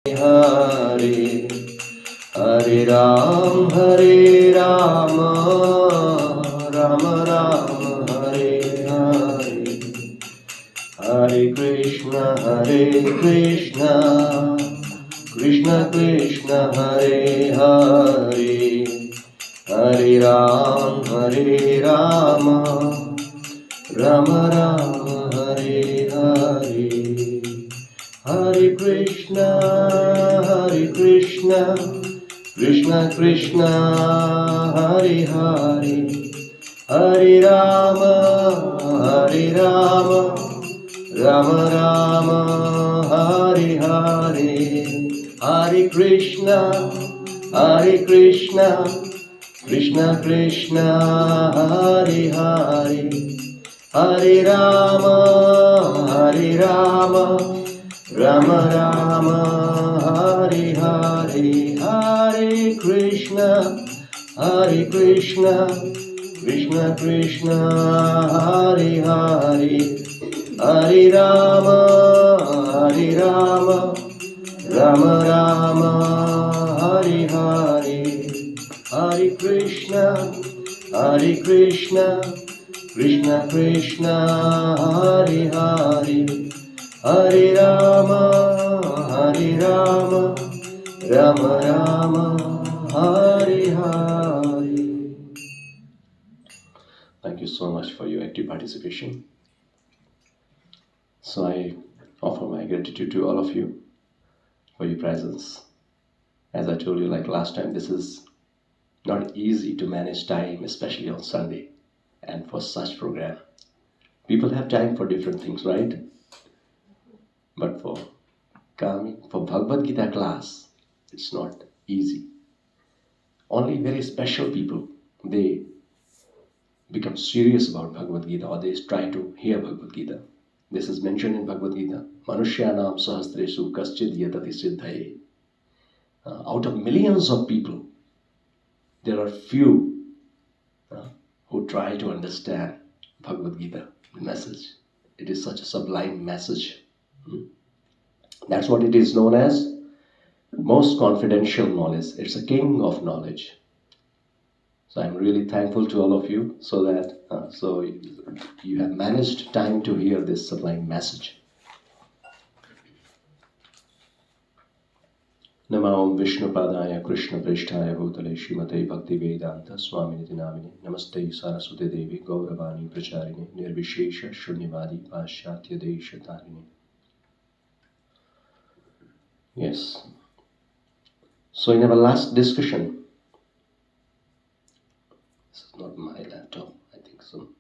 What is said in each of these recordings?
Hare Hare Ram Ram Ram Hare Hare Hare Krishna Krishna Krishna Hare Hare Hare Ram Ram Ram Hare Hare Hare Krishna Krishna Krishna Hare Hare Hare Rama Rama Rama Hare Hare Hare Krishna Krishna Krishna Hare Hare Hare Rama Rama Rama Hare Hare Hare Krishna Krishna Krishna Hare Hare Hare Rama Rama Rama Hare Hare Hare Krishna Krishna Krishna Hare Hare Hare Rama Rama Rama Hare Hare. Thank you so much for your active participation. So I offer my gratitude to all of you for your presence. As I told you like last time, this is not easy to manage time, especially on Sunday and for such program. People have time for different things, right? But for Bhagavad-Gita class, it's not easy. Only very special people, they become serious about Bhagavad-Gita or they try to hear Bhagavad-Gita. This is mentioned in Bhagavad-Gita. Manushyanam sahasresu kaschid yatati siddhaye. Out of millions of people, there are few who try to understand Bhagavad-Gita message. It is such a sublime message. That's what it is known as most confidential knowledge. It's a king of knowledge. So I'm really thankful to all of you so that you have managed time to hear this sublime message. Namo Vishnu Padaya Krishna Prishtaya Bhutale Shrimate Bhakti Vedanta Swaminiti Namine Namaste Saraswati Devi Gauravani Pracharine Nirvishesha Shunyavadi Pashatya Desha Tarine. Yes. So in our last discussion, this is not my laptop, I think so.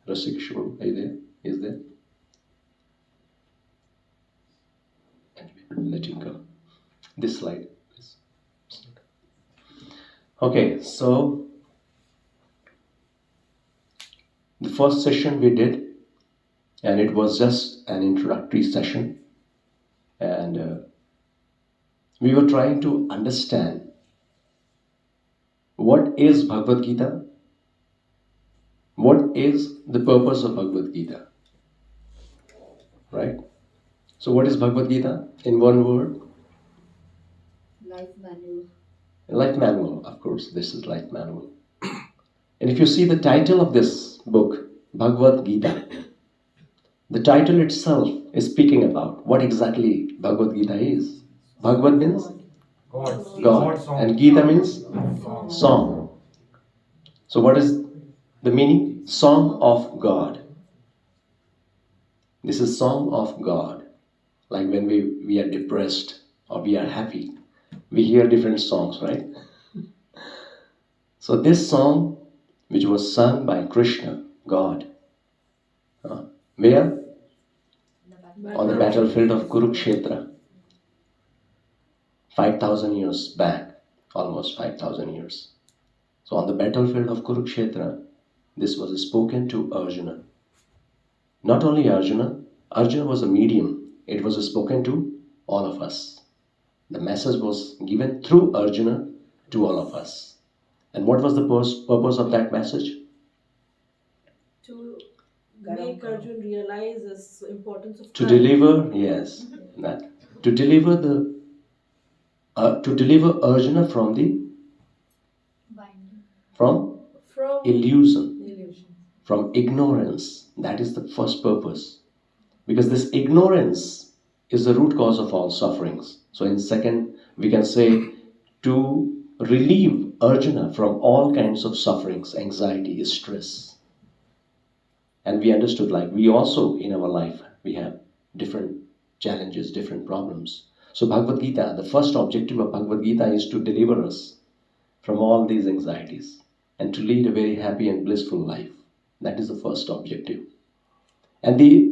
Rasikshwan, are you there? Is there? Anyway, let him go. This slide, please. Okay, so the first session we did, and it was just an introductory session, and we were trying to understand what is Bhagavad-Gita, what is the purpose of Bhagavad-Gita, right? So what is Bhagavad-Gita in one word? Life manual. Life manual, of course, this is life manual. And if you see the title of this book, Bhagavad-Gita, the title itself is speaking about what exactly Bhagavad-Gita is. Bhagavad means God. And Gita means song. So what is the meaning? Song of God. This is song of God. Like when we are depressed or we are happy, we hear different songs, right? So this song, which was sung by Krishna, God, where? On the battlefield of Kurukshetra, 5,000 years back, almost 5,000 years. So on the battlefield of Kurukshetra, this was spoken to Arjuna. Not only Arjuna was a medium. It was spoken to all of us. The message was given through Arjuna to all of us. And what was the purpose of that message? To make Arjun realize the importance of To time. deliver, yes, that to deliver Arjuna from Binding. from From illusion, from ignorance. That is the first purpose, because this ignorance is the root cause of all sufferings. So in second, we can say to relieve Arjuna from all kinds of sufferings, anxiety, stress. And we understood, like we also in our life, we have different challenges, different problems. So Bhagavad Gita, the first objective of Bhagavad Gita is to deliver us from all these anxieties and to lead a very happy and blissful life. That is the first objective. And the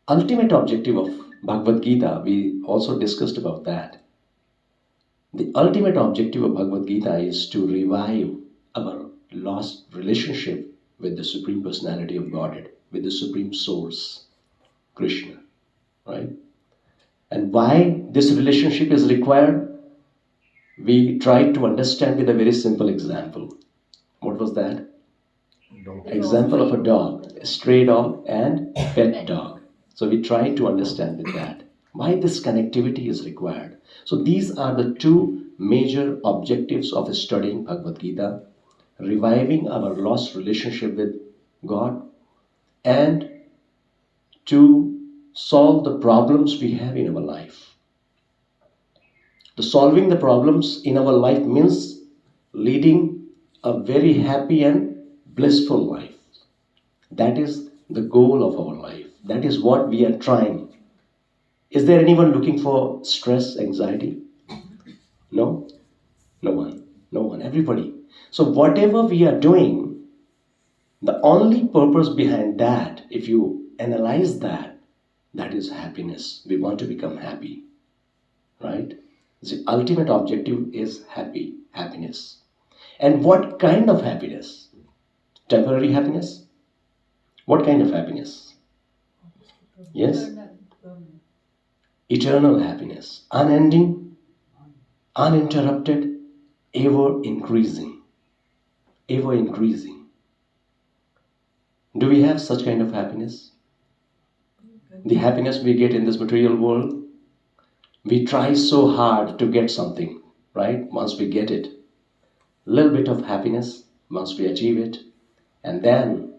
ultimate objective of Bhagavad Gita, we also discussed about that. The ultimate objective of Bhagavad Gita is to revive our lost relationship with the Supreme Personality of Godhead, with the Supreme Source, Krishna, right? And why this relationship is required, we tried to understand with a very simple example. What was that? Example of a dog, a stray dog and pet dog. So we try to understand with that why this connectivity is required. So these are the two major objectives of studying Bhagavad Gita: reviving our lost relationship with God and to solve the problems we have in our life. The solving the problems in our life means leading a very happy and blissful life. That is the goal of our life. That is what we are trying. Is there anyone looking for stress, anxiety? No? No one. No one. Everybody. So whatever we are doing, the only purpose behind that, if you analyze that, that is happiness. We want to become happy. Right? The ultimate objective is happiness. And what kind of happiness? Temporary happiness? What kind of happiness? Yes? Eternal happiness, unending, uninterrupted, ever increasing. Ever increasing. Do we have such kind of happiness? The happiness we get in this material world, we try so hard to get something, right? Once we get it, little bit of happiness, once we achieve it, and then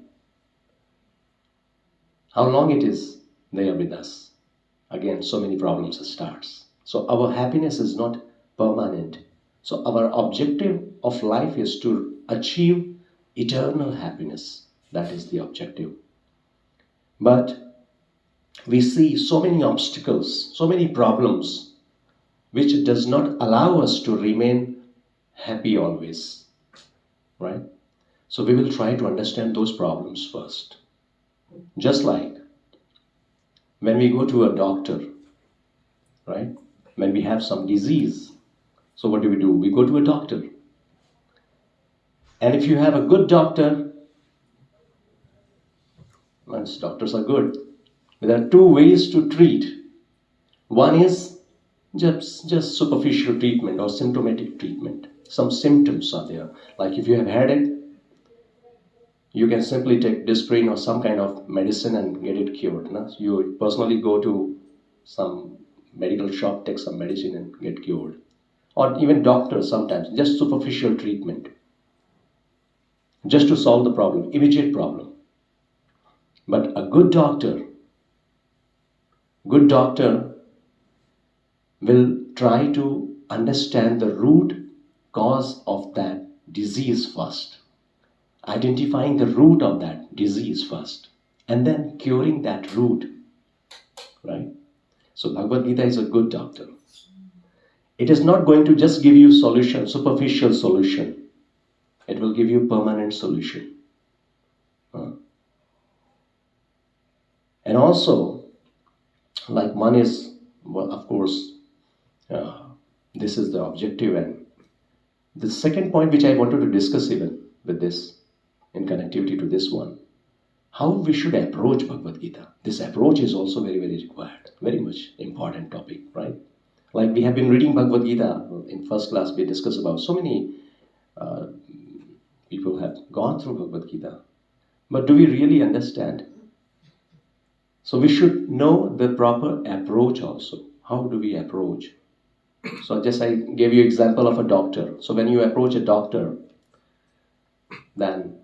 how long it is there with us? Again, so many problems starts. So our happiness is not permanent. So our objective of life is to achieve eternal happiness. That is the objective. But we see so many obstacles, so many problems, which does not allow us to remain happy always. Right? So we will try to understand those problems first. Just like when we go to a doctor, right? When we have some disease, so what do? We go to a doctor. And if you have a good doctor, once doctors are good, there are two ways to treat. One is just superficial treatment or symptomatic treatment. Some symptoms are there. Like if you have headache, you can simply take Disprin or some kind of medicine and get it cured. No? You personally go to some medical shop, take some medicine and get cured. Or even doctors sometimes, just superficial treatment. Just to solve the problem, immediate problem. But a good doctor will try to understand the root cause of that disease first, identifying the root of that disease first, and then curing that root, right? So Bhagavad Gita is a good doctor. It is not going to just give you solution, superficial solution. It will give you permanent solution. And also, like one is, well, of course, this is the objective. And the second point which I wanted to discuss even with this, in connectivity to this one, how we should approach Bhagavad Gita. This approach is also very, very required, very much important topic, right? Like we have been reading Bhagavad Gita in first class, we discussed about so many people have gone through Bhagavad Gita. But do we really understand? So we should know the proper approach also. How do we approach? So just I gave you example of a doctor. So when you approach a doctor, then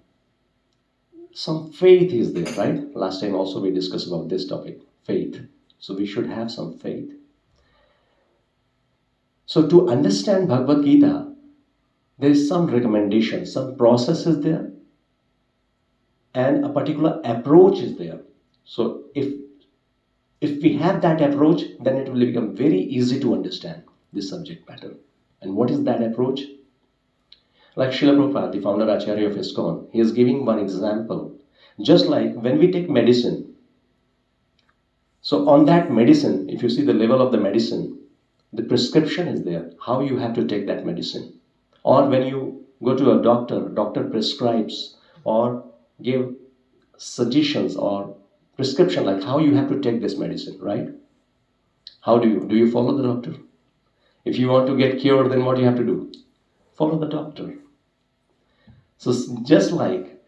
some faith is there, right? Last time also we discussed about this topic, faith. So we should have some faith. So to understand Bhagavad Gita, there is some recommendation, some process is there, and a particular approach is there. So if we have that approach, then it will become very easy to understand this subject matter. And what is that approach? Like Srila Prabhupada, the founder Acharya of ISKCON, he is giving one example. Just like when we take medicine, so on that medicine, if you see the level of the medicine, the prescription is there, how you have to take that medicine. Or when you go to a doctor prescribes or give suggestions or prescription like how you have to take this medicine, right? How do you follow the doctor? If you want to get cured, then what you have to do? Follow the doctor. So just like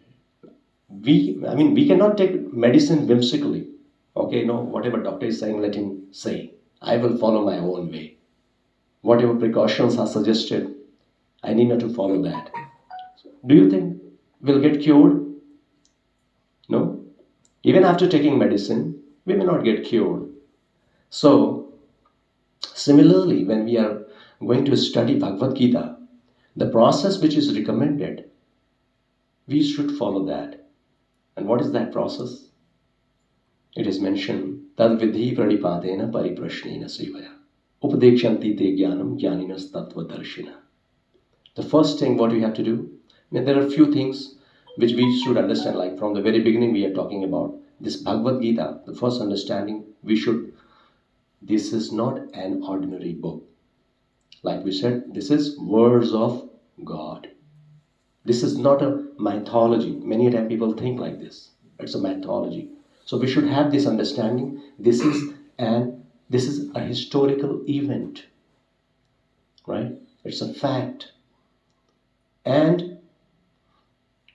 we cannot take medicine whimsically. Okay, no, whatever doctor is saying, let him say. I will follow my own way. Whatever precautions are suggested, I need not to follow that. Do you think we'll get cured? No. Even after taking medicine, we may not get cured. So, similarly, when we are going to study Bhagavad Gita, the process which is recommended, we should follow that. And what is that process? It is mentioned, Tad vidhi pranipadena pariprashnena sevaya. Upadekshanti te jnanam jnaninas tattva darshina. The first thing what we have to do, there are a few things which we should understand, like from the very beginning we are talking about this Bhagavad Gita, the first understanding this is not an ordinary book. Like we said, this is words of God. This is not a mythology. Many times people think like this. It's a mythology. So we should have this understanding. This is a historical event, right? It's a fact. And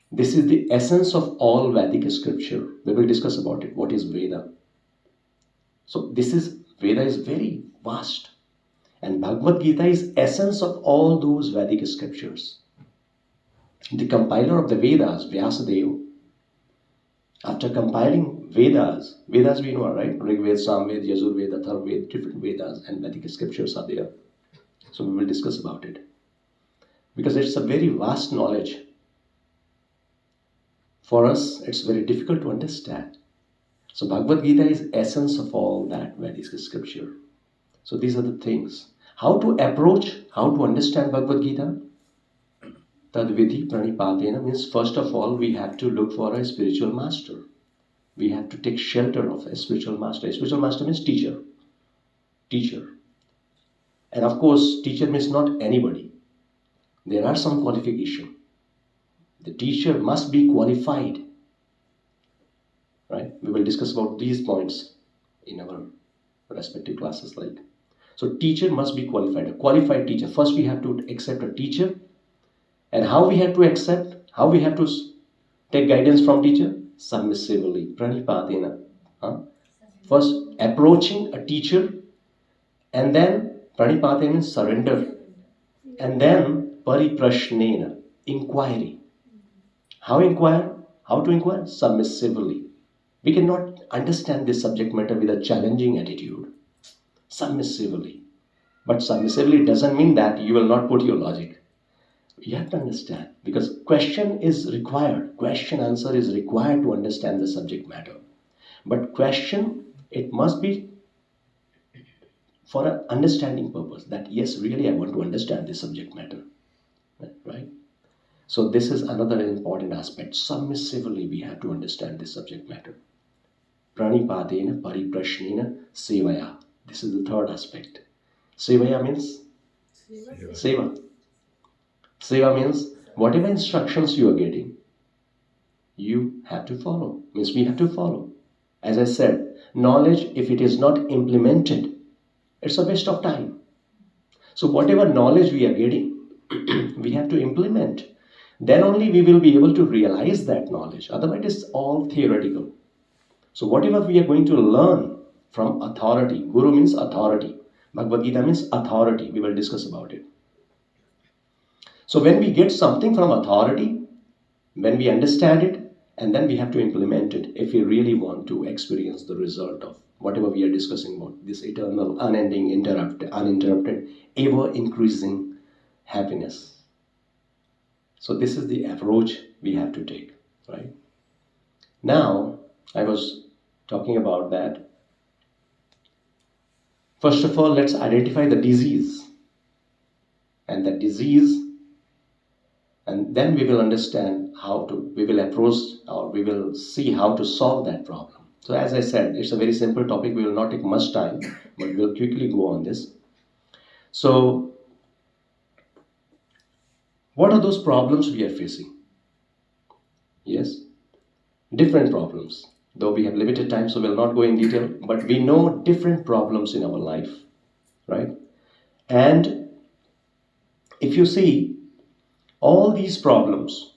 this is the essence of all Vedic scripture. We will discuss about it. What is Veda? So Veda is very vast. And Bhagavad Gita is essence of all those Vedic scriptures. The compiler of the Vedas, Vyasadeva, after compiling Vedas we know, right? Rigveda, Samveda, Yajurveda, Atharvaveda, different Vedas and Vedic scriptures are there. So we will discuss about it. Because it's a very vast knowledge. For us, it's very difficult to understand. So Bhagavad Gita is essence of all that Vedic scripture. So these are the things. How to approach, how to understand Bhagavad Gita? Tad vidhi pranipadena means first of all we have to look for a spiritual master. We have to take shelter of a spiritual master. A spiritual master means teacher. Teacher. And of course, teacher means not anybody. There are some qualifications. The teacher must be qualified. Right? We will discuss about these points in our respective classes. So teacher must be qualified. A qualified teacher. First we have to accept a teacher. And how we have to accept, how we have to take guidance from teacher? Submissively. Pranipadena. First approaching a teacher, and then pranipadena means surrender. And then pariprashnena, inquiry. How inquire? How to inquire? Submissively. We cannot understand this subject matter with a challenging attitude. Submissively. But submissively doesn't mean that you will not put your logic. You have to understand, because question is required. Question answer is required to understand the subject matter. But question, it must be for an understanding purpose, that yes, really I want to understand this subject matter. Right? So this is another important aspect. Submissively we have to understand this subject matter. Pranipadena pariprashnena sevaya. This is the third aspect. Sevaya means? Seva. Seva means whatever instructions you are getting, you have to follow. Means we have to follow. As I said, knowledge, if it is not implemented, it's a waste of time. So whatever knowledge we are getting, we have to implement. then only we will be able to realize that knowledge. Otherwise, it's all theoretical. So whatever we are going to learn from authority, Guru means authority. Bhagavad Gita means authority. We will discuss about it. So when we get something from authority, when we understand it, and then we have to implement it if we really want to experience the result of whatever we are discussing about, this eternal, unending, uninterrupted, ever-increasing happiness. So this is the approach we have to take, right? Now, I was talking about that. First of all, let's identify the disease. And the disease, and then we will understand we will approach, or we will see how to solve that problem. So as I said, it's a very simple topic. We will not take much time, but we'll quickly go on this. So, what are those problems we are facing? Yes, different problems. Though we have limited time, so we'll not go in detail, but we know different problems in our life, right? And if you see, all these problems,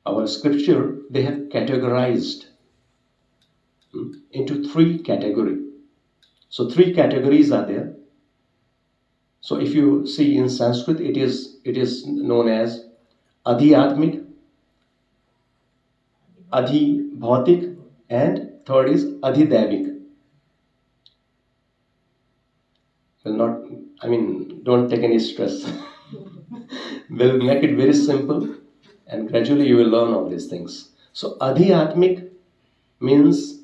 our scripture, they have categorized into 3 categories. So 3 categories are there. So if you see in Sanskrit, it is known as Adiatmic, Adhibhautik, and third is Adhidaivik. Don't take any stress. We'll make it very simple, and gradually you will learn all these things. So Adhyatmic means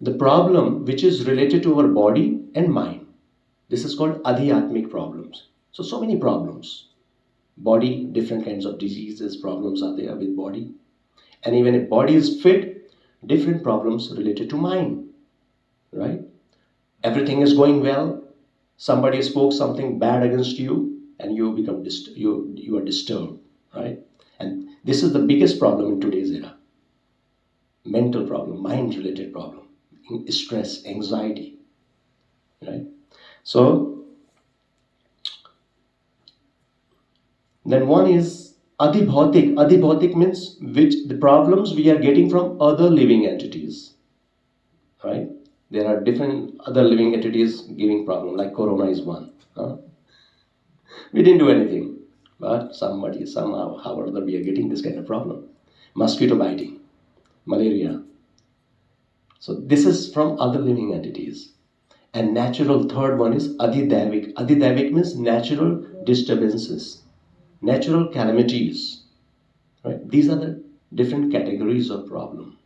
the problem which is related to our body and mind. This is called Adhyatmic problems. So many problems. Body, different kinds of diseases, problems are there with body. And even if body is fit, different problems related to mind, right? Everything is going well. Somebody spoke something bad against you, and you become you are disturbed, right? And this is the biggest problem in today's era. Mental problem, mind-related problem, stress, anxiety, right? So then one is Adhibhautik. Adhibhautik means the problems we are getting from other living entities, right? There are different other living entities giving problem, like corona is one. We didn't do anything, but somehow, how or other, we are getting this kind of problem. Mosquito biting, malaria. So this is from other living entities. And natural, third one is Adhidaivik. Adhidaivik means natural disturbances, natural calamities. Right? These are the different categories of problem.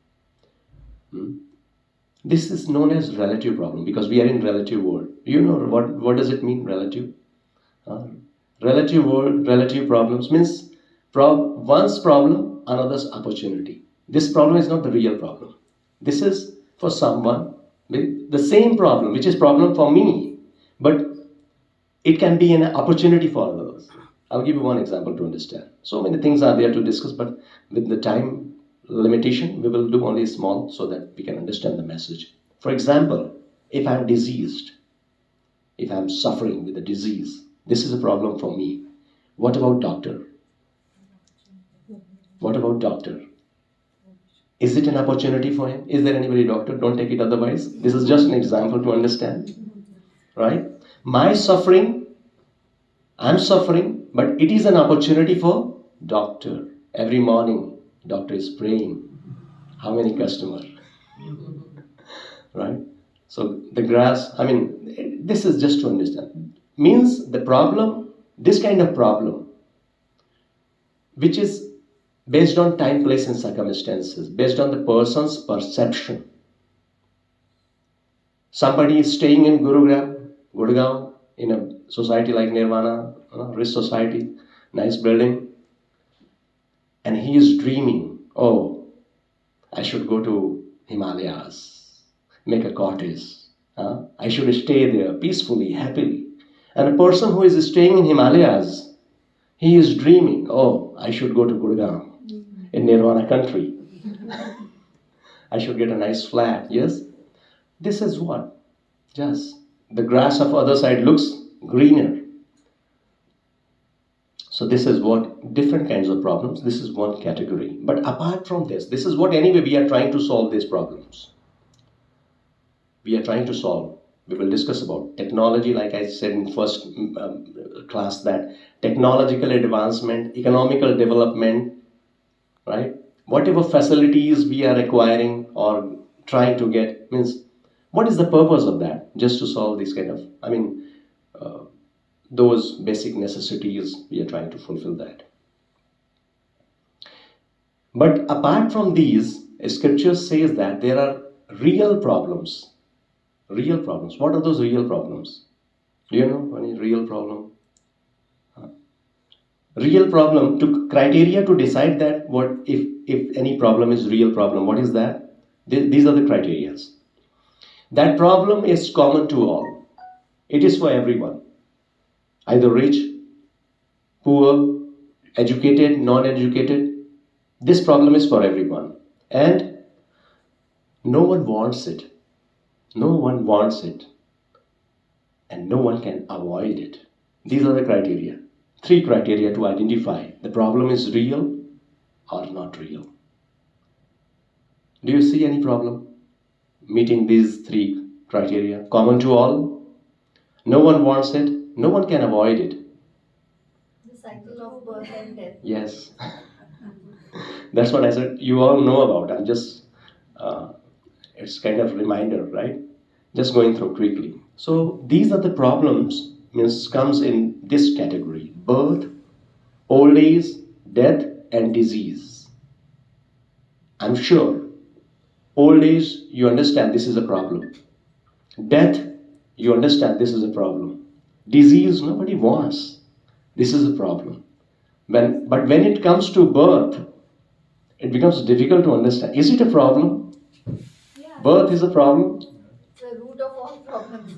This is known as relative problem because we are in relative world. You know what does it mean, relative? Relative world, relative problems means one's problem, another's opportunity. This problem is not the real problem. This is for someone with the same problem, which is problem for me, but it can be an opportunity for others. I'll give you one example to understand. So many things are there to discuss, but with the time limitation, we will do only small so that we can understand the message. For example, if I'm diseased, if I'm suffering with a disease, this is a problem for me. What about doctor? What about doctor? Is it an opportunity for him? Is there anybody doctor? Don't take it otherwise. This is just an example to understand. Right? My suffering, I'm suffering, but it is an opportunity for doctor. Every morning, doctor is praying. How many customers? Right? So the grass, this is just to understand. Means the problem, this kind of problem, which is based on time, place, and circumstances, based on the person's perception. Somebody is staying in Gurgaon, in a society like Nirvana, rich society, nice building, and he is dreaming, oh, I should go to Himalayas, make a cottage. I should stay there peacefully, happily. And a person who is staying in Himalayas, he is dreaming, oh, I should go to Gurgaon, in Nirvana country. I should get a nice flat, yes? This is what? Just the grass of other side looks greener. So this is what different kinds of problems. This is one category. But apart from this is what anyway we are trying to solve these problems. We are trying to solve. We will discuss about technology, like I said in first class, that technological advancement, economical development, right? Whatever facilities we are acquiring or trying to get, means what is the purpose of that? Just to solve this kind of, those basic necessities, we are trying to fulfill that. But apart from these, scripture says that there are real problems. Real problems. What are those real problems? Do you know any real problem? Real problem, to criteria to decide that what if any problem is real problem, what is that? These are the criteria. That problem is common to all. It is for everyone. Either rich, poor, educated, non-educated. This problem is for everyone. And no one wants it. No one wants it. And no one can avoid it. These are the criteria. 3 criteria to identify the problem is real or not real. Do you see any problem meeting these 3 criteria? Common to all. No one wants it. No one can avoid it. The cycle of birth and death. Yes. That's what I said. You all know about. I'm just, it's kind of reminder, right? Just going through quickly. So these are the problems, means comes in this category: birth, old age, death, and disease. I'm sure old age, you understand this is a problem. Death, you understand this is a problem. Disease, nobody wants. This is a problem. But when it comes to birth, it becomes difficult to understand. Is it a problem? Yeah. Birth is a problem? It's the root of all problems.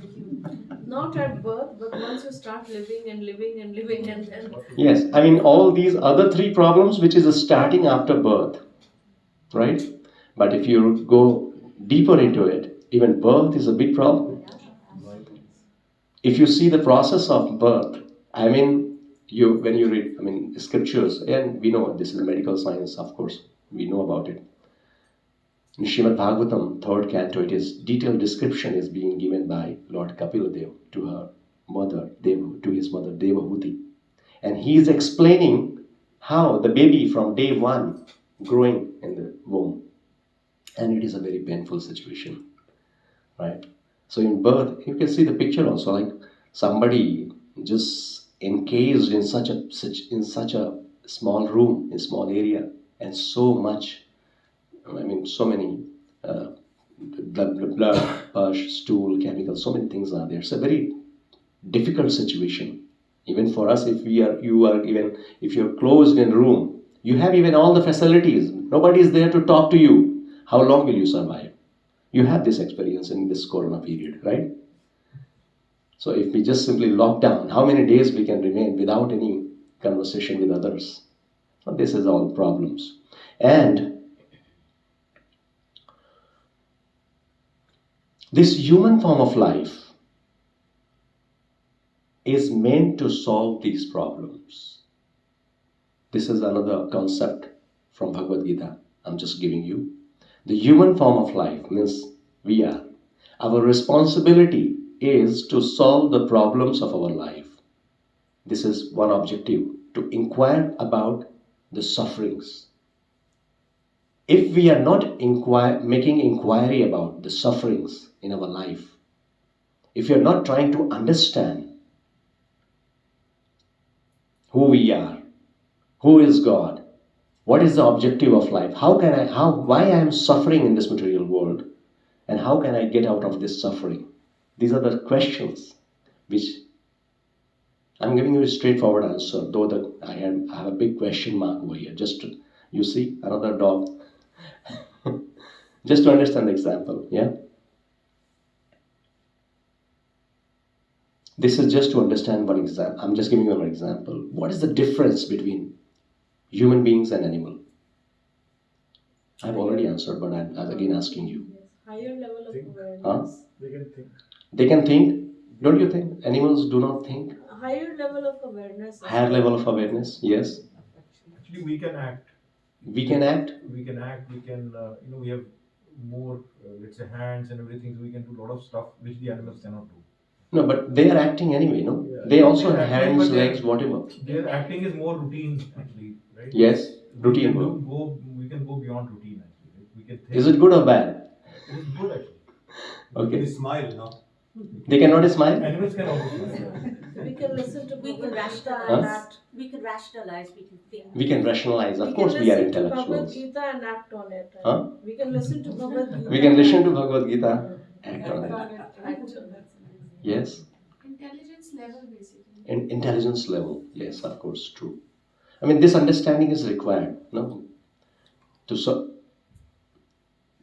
Not at birth, but once you start living and living and living and then. Yes, I mean all these other 3 problems which is starting after birth, right? But if you go deeper into it, even birth is a big problem. If you see the process of birth, I mean, when you read, scriptures, and we know this is medical science, of course, we know about it. In Srimad Bhagavatam, 3rd canto, it is detailed description is being given by Lord Kapila to her mother, to his mother Devahuti. And he is explaining how the baby from day 1 growing in the womb. And it is a very painful situation, right? So in birth, you can see the picture also, like somebody just encased in such a small room, in small area, and so many blood, pus, stool, chemicals, so many things are there. It's a very difficult situation. Even for us, if you're closed in a room, you have even all the facilities. Nobody is there to talk to you. How long will you survive? You have this experience in this corona period, right? So if we just simply lock down, how many days we can remain without any conversation with others? So this is all problems. And this human form of life is meant to solve these problems. This is another concept from Bhagavad-Gita. I'm just giving you. The human form of life means we are. Our responsibility is to solve the problems of our life. This is one objective, to inquire about the sufferings. If we are not making inquiry about the sufferings in our life, if we are not trying to understand who we are, who is God, what is the objective of life, why I am suffering in this material world, and how can I get out of this suffering? These are the questions which I'm giving you a straightforward answer, though I have a big question mark over here. You see another dog. Just to understand the example, yeah? This is just to understand one example. I'm just giving you an example. What is the difference between human beings and animal? I've already answered, but I'm again asking you. Yes. Higher level of awareness. Huh? They can think. They can think. Don't you think? Animals do not think. higher level of awareness. Higher level of awareness, yes. Actually, we can act. We can act. We can act. We can, we have more, let's say, hands and everything. So we can do a lot of stuff which the animals cannot do. No, but they are acting anyway, no? Yeah, They also they're have acting, hands, but legs, whatever. Their acting is more routine, actually, right? Yes, routine We work. we can go beyond routine, actually. Right? We can think. Is it good or bad? It is good, actually. Okay. They smile, no? They cannot smile? Animals can also smile. We can listen to We can Bhagavad-Gita rationalize. and act. We can rationalize. We can think. We can rationalize. Of We course, can we are listen to intellectuals. Bhagavad-Gita and act on it. Huh? We can listen to Bhagavad-Gita. We can listen to Bhagavad Gita, act on it. Act. Yes. Intelligence level, basically. In intelligence level, yes, of course, true. I mean, this understanding is required, no?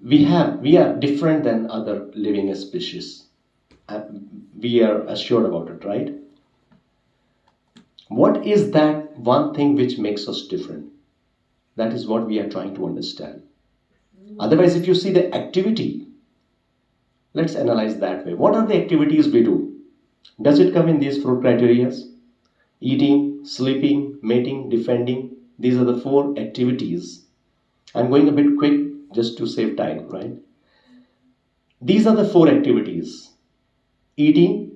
We are different than other living species. We are assured about it, right? What is that one thing which makes us different? That is what we are trying to understand. Otherwise, if you see the activity, let's analyze that way. What are the activities we do? Does it come in these four criteria? Eating, sleeping, mating, defending. These are the four activities. I'm going a bit quick just to save time, right? These are the four activities. Eating,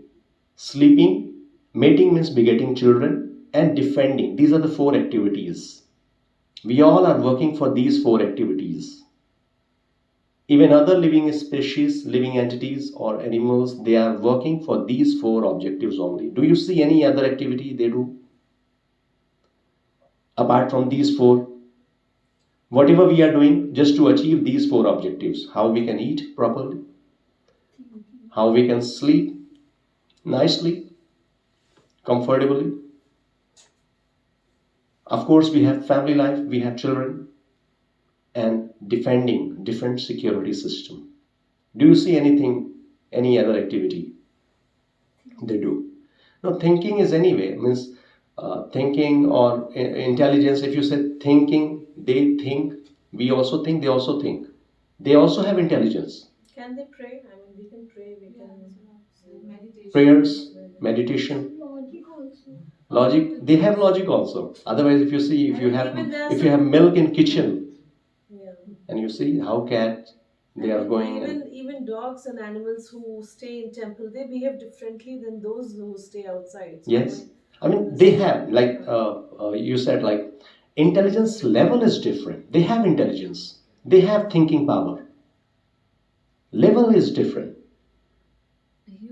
sleeping, mating means begetting children, and defending. These are the four activities. We all are working for these four activities. Even other living species, living entities or animals, they are working for these four objectives only. Do you see any other activity they do? Apart from these four, whatever we are doing just to achieve these four objectives. How we can eat properly, how we can sleep nicely, comfortably. Of course, we have family life, we have children, and defending different security system. Do you see any other activity they do? No, thinking is anyway, means thinking or intelligence. If you say thinking, they think, we also think, they also think. They also have intelligence. Can they pray? I mean, we can pray, we can... Meditation. Prayers, meditation, Logic also. logic. They have logic also. Otherwise, if you see, if you have milk in kitchen, Yeah. and you see how cat they are going. Even dogs and animals who stay in temple, they behave differently than those who stay outside. So Yes, I mean they have you said, like intelligence level is different. They have intelligence. They have thinking power. Level is different.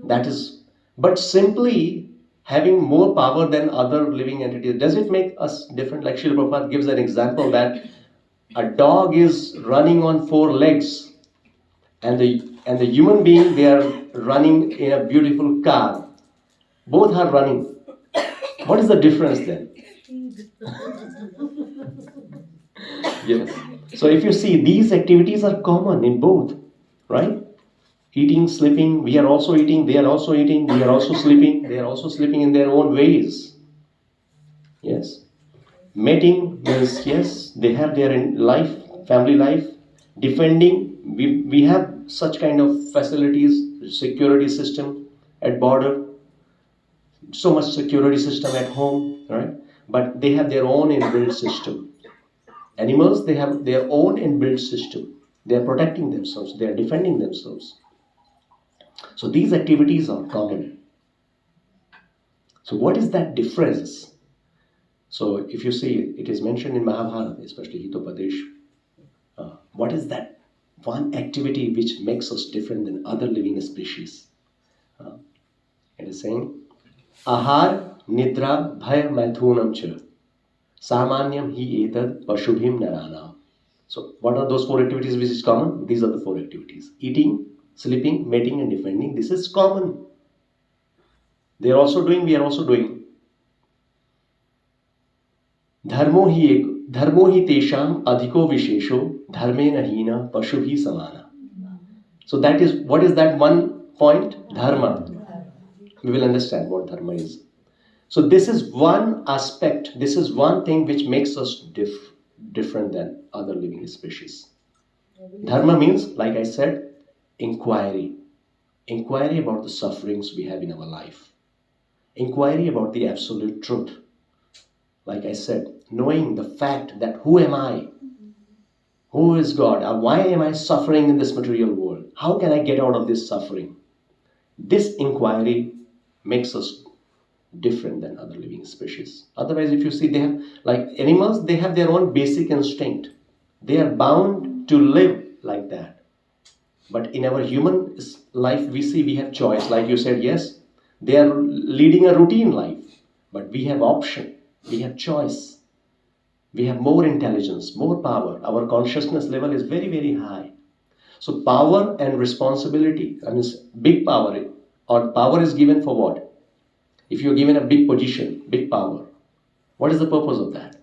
That is, but simply having more power than other living entities, does it make us different? Like Srila Prabhupada gives an example that a dog is running on four legs, and the human being, they are running in a beautiful car. Both are running. What is the difference then? Yes. So if you see, these activities are common in both, right? Eating, sleeping, we are also eating, they are also eating, we are also sleeping, they are also sleeping in their own ways. Yes. Mating means, yes, they have their life, family life. Defending, we have such kind of facilities, security system at border, so much security system at home, right? But they have their own inbuilt system. Animals, they have their own inbuilt system. They are protecting themselves, they are defending themselves. So these activities are common. So what is that difference? So if you see, it is mentioned in Mahabharata, especially Hitopadesh. What is that one activity which makes us different than other living species? It is saying, Ahar, Nidra, Bhaya, Maithunam cha, Samanyam hi etad Pashubhim narana. So what are those four activities which is common? These are the four activities. Eating, sleeping, mating and defending. This is common. They are also doing, we are also doing. Dharmo hi tesham adhiko vishesho dharmena hina pashubhi samana. So that is, what is that one point? Dharma. We will understand what dharma is. So this is one aspect, this is one thing which makes us different than other living species. Dharma means, like I said, inquiry. Inquiry about the sufferings we have in our life. inquiry about the absolute truth. Like I said, knowing the fact that who am I? Who is God? Why am I suffering in this material world? How can I get out of this suffering? This inquiry makes us different than other living species. Otherwise, if you see, they have, like animals, they have their own basic instinct. They are bound to live like that. But in our human life, we see we have choice. Like you said, yes, they are leading a routine life, but we have option, we have choice, we have more intelligence, more power. Our consciousness level is very, very high. So power and responsibility, I mean, big power, or power is given for what? If you're given a big position, big power, what is the purpose of that?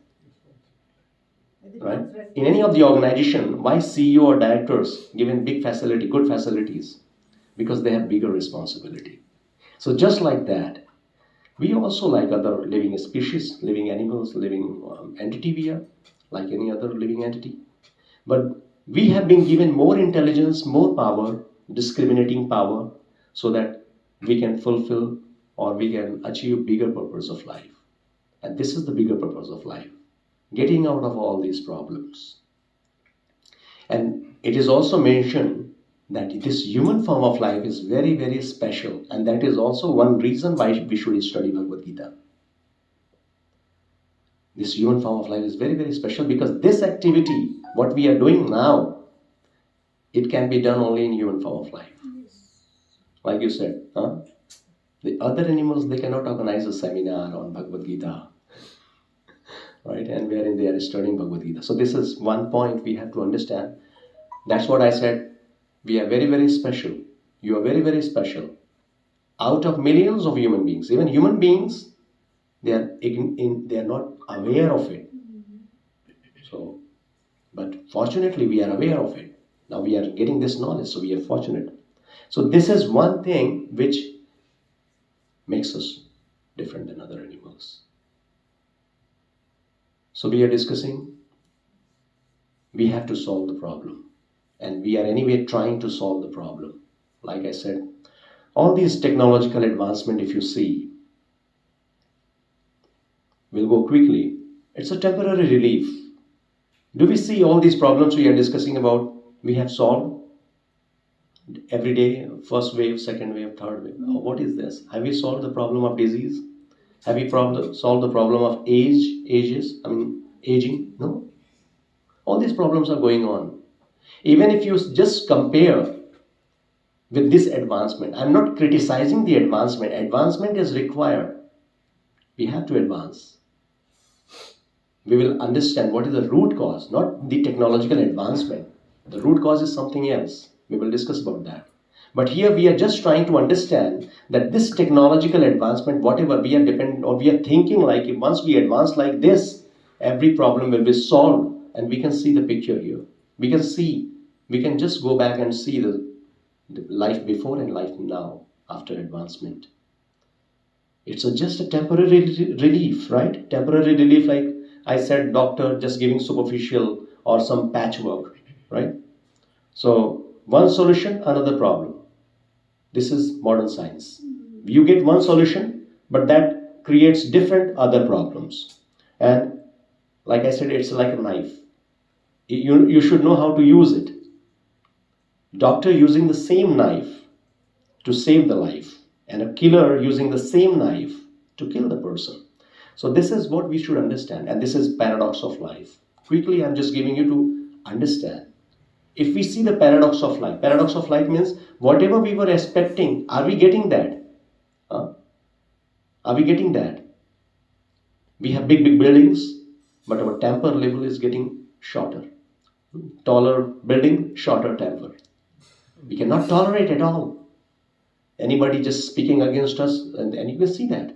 Right? In any of the organization, why CEO or directors given big facility, good facilities? Because they have bigger responsibility. So just like that, we also, like other living species, living animals, living entity, we are like any other living entity. But we have been given more intelligence, more power, discriminating power, so that we can fulfill or we can achieve bigger purpose of life. And this is the bigger purpose of life, getting out of all these problems. And it is also mentioned that this human form of life is very, very special. And that is also one reason why we should study Bhagavad-Gita. This human form of life is very, very special because this activity, what we are doing now, it can be done only in human form of life. Like you said, the other animals, they cannot organize a seminar on Bhagavad-Gita, right? And wherein they are studying Bhagavad-Gita. So this is one point we have to understand. That's what I said. We are very, very special. You are very, very special. Out of millions of human beings, even human beings, they are not aware of it. So, but fortunately, we are aware of it. Now we are getting this knowledge, so we are fortunate. So this is one thing which makes us different than other animals. So we are discussing, we have to solve the problem. And we are anyway trying to solve the problem. Like I said, all these technological advancement, if you see, will go quickly. It's a temporary relief. Do we see all these problems we are discussing about, we have solved? Every day, first wave, second wave, third wave. Oh, what is this? Have we solved the problem of disease? Have we solved the problem of aging? No. All these problems are going on. Even if you just compare with this advancement, I'm not criticizing the advancement. Advancement is required. We have to advance. We will understand what is the root cause, not the technological advancement. The root cause is something else. We will discuss about that. But here we are just trying to understand that this technological advancement, whatever we are dependent or we are thinking like, if once we advance like this, every problem will be solved. And we can see the picture here. We can just go back and see the life before and life now after advancement. It's just a temporary relief, right? Temporary relief, like I said, doctor just giving superficial or some patchwork, right? So one solution, another problem. This is modern science. You get one solution, but that creates different other problems. And like I said, it's like a knife. You should know how to use it. Doctor using the same knife to save the life, and a killer using the same knife to kill the person. So this is what we should understand, and this is paradox of life. Quickly, I'm just giving you to understand. If we see the paradox of life means whatever we were expecting, are we getting that? Are we getting that? We have big buildings, but our temper level is getting shorter. Taller building, shorter temper. We cannot tolerate at all anybody just speaking against us, and you can see that.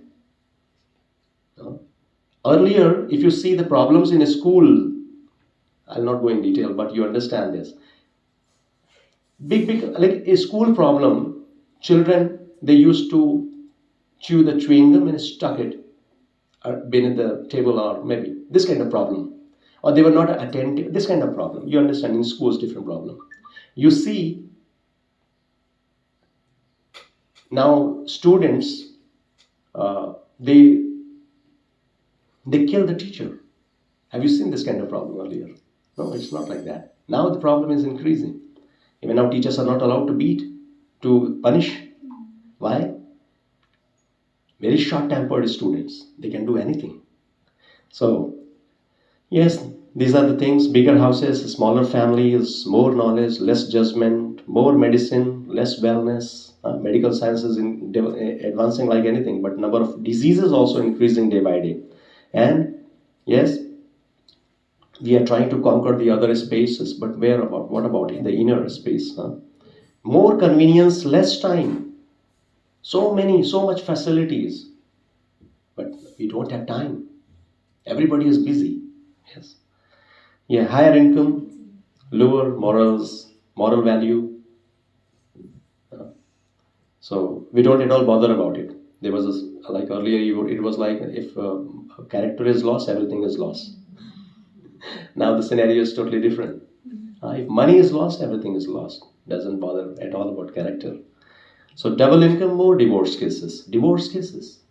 Earlier, if you see the problems in a school, I'll not go in detail, but you understand this. Big, like a school problem, children, they used to chew the chewing gum and stuck it beneath the table, or maybe this kind of problem. Or they were not attentive, this kind of problem. You understand, in schools, different problem. You see, now students they kill the teacher. Have you seen this kind of problem earlier? No, it's not like that. Now the problem is increasing. Even now teachers are not allowed to beat, to punish. Why? Very short-tempered students. They can do anything. So, yes, these are the things. Bigger houses, smaller families, more knowledge, less judgment, more medicine, less wellness. Medical science is advancing like anything, but number of diseases also increasing day by day. And yes, we are trying to conquer the other spaces, but where about? What about in the inner space? More convenience, less time. So much facilities, but we don't have time. Everybody is busy. Yes. Yeah, higher income, lower moral value. So we don't at all bother about it. There was like earlier, it was like if a character is lost, everything is lost. Now the scenario is totally different. If money is lost, everything is lost. Doesn't bother at all about character. So double income, more divorce cases. Divorce cases.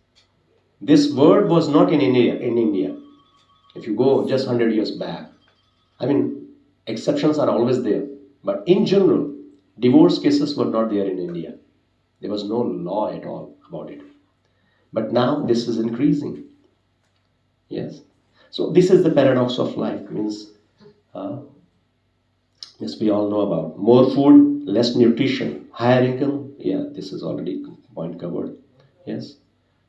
This word was not in India. If you go just 100 years back, I mean, exceptions are always there. But in general, divorce cases were not there in India. There was no law at all about it. But now this is increasing. Yes. So this is the paradox of life. Means, yes, we all know about more food, less nutrition, higher income. Yeah, this is already point covered. Yes.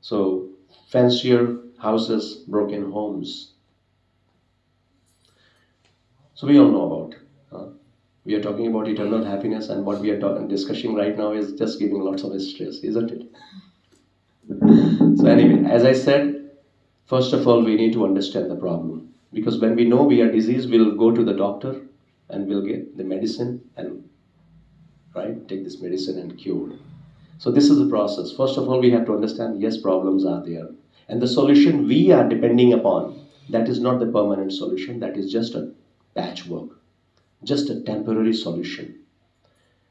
So fancier houses, broken homes. So we all know about. We are talking about eternal happiness, and what we are discussing right now is just giving lots of stress, isn't it? So anyway, as I said, first of all, we need to understand the problem. Because when we know we are diseased, we'll go to the doctor and we'll get the medicine and take this medicine and cure. So this is the process. First of all, we have to understand, yes, problems are there. And the solution we are depending upon, that is not the permanent solution, that is just a patchwork, just a temporary solution.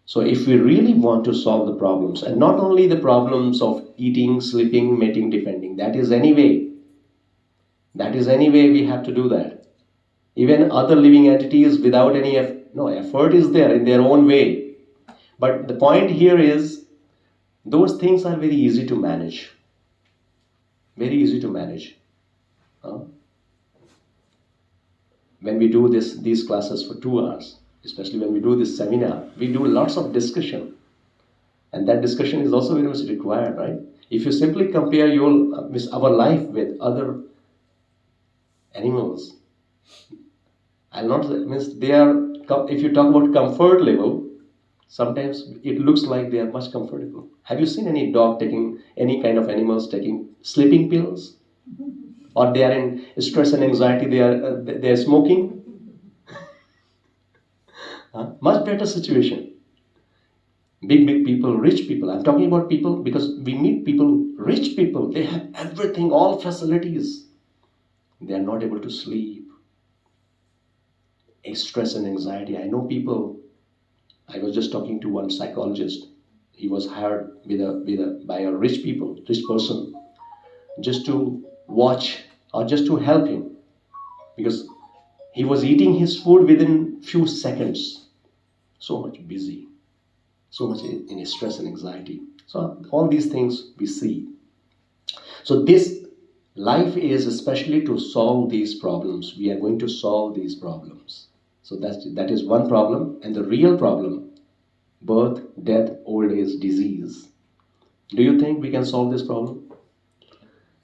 So if we really want to solve the problems, and not only the problems of eating, sleeping, mating, defending, that is anyway we have to do that. Even other living entities without any effort is there in their own way. But the point here is, those things are very easy to manage. Very easy to manage. When we do these classes for 2 hours, especially when we do this seminar, we do lots of discussion. And that discussion is also very much required, right? If you simply compare our life with other animals, I'll not say, if you talk about comfort level, sometimes it looks like they are much comfortable. Have you seen any dog taking, any kind of animals taking sleeping pills? Or they are in stress and anxiety, they are smoking? Much better situation. Big people, rich people. I'm talking about people because we meet people, rich people. They have everything, all facilities. They are not able to sleep. Stress and anxiety. I know people. I was just talking to one psychologist. He was hired by a rich person, just to watch or just to help him, because he was eating his food within few seconds. So much busy, so much in stress and anxiety. So all these things we see. So this life is especially to solve these problems. We are going to solve these problems. So that is one problem, and the real problem: birth, death, old age, disease. Do you think we can solve this problem?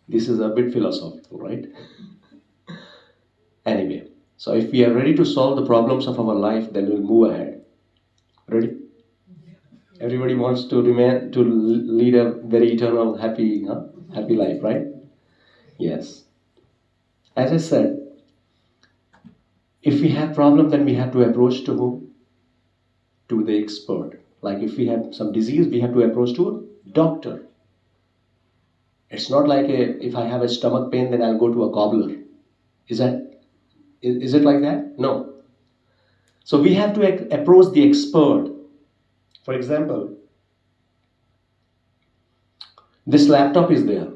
This is a bit philosophical, right? Anyway, so if we are ready to solve the problems of our life, then we'll move ahead. Ready? Everybody wants to lead a very eternal, happy life, right? Yes. As I said, if we have problem, then we have to approach to whom? To the expert. Like if we have some disease, we have to approach to a doctor. It's not like if I have a stomach pain, then I'll go to a cobbler. Is it like that? No. So we have to approach the expert. For example, this laptop is there.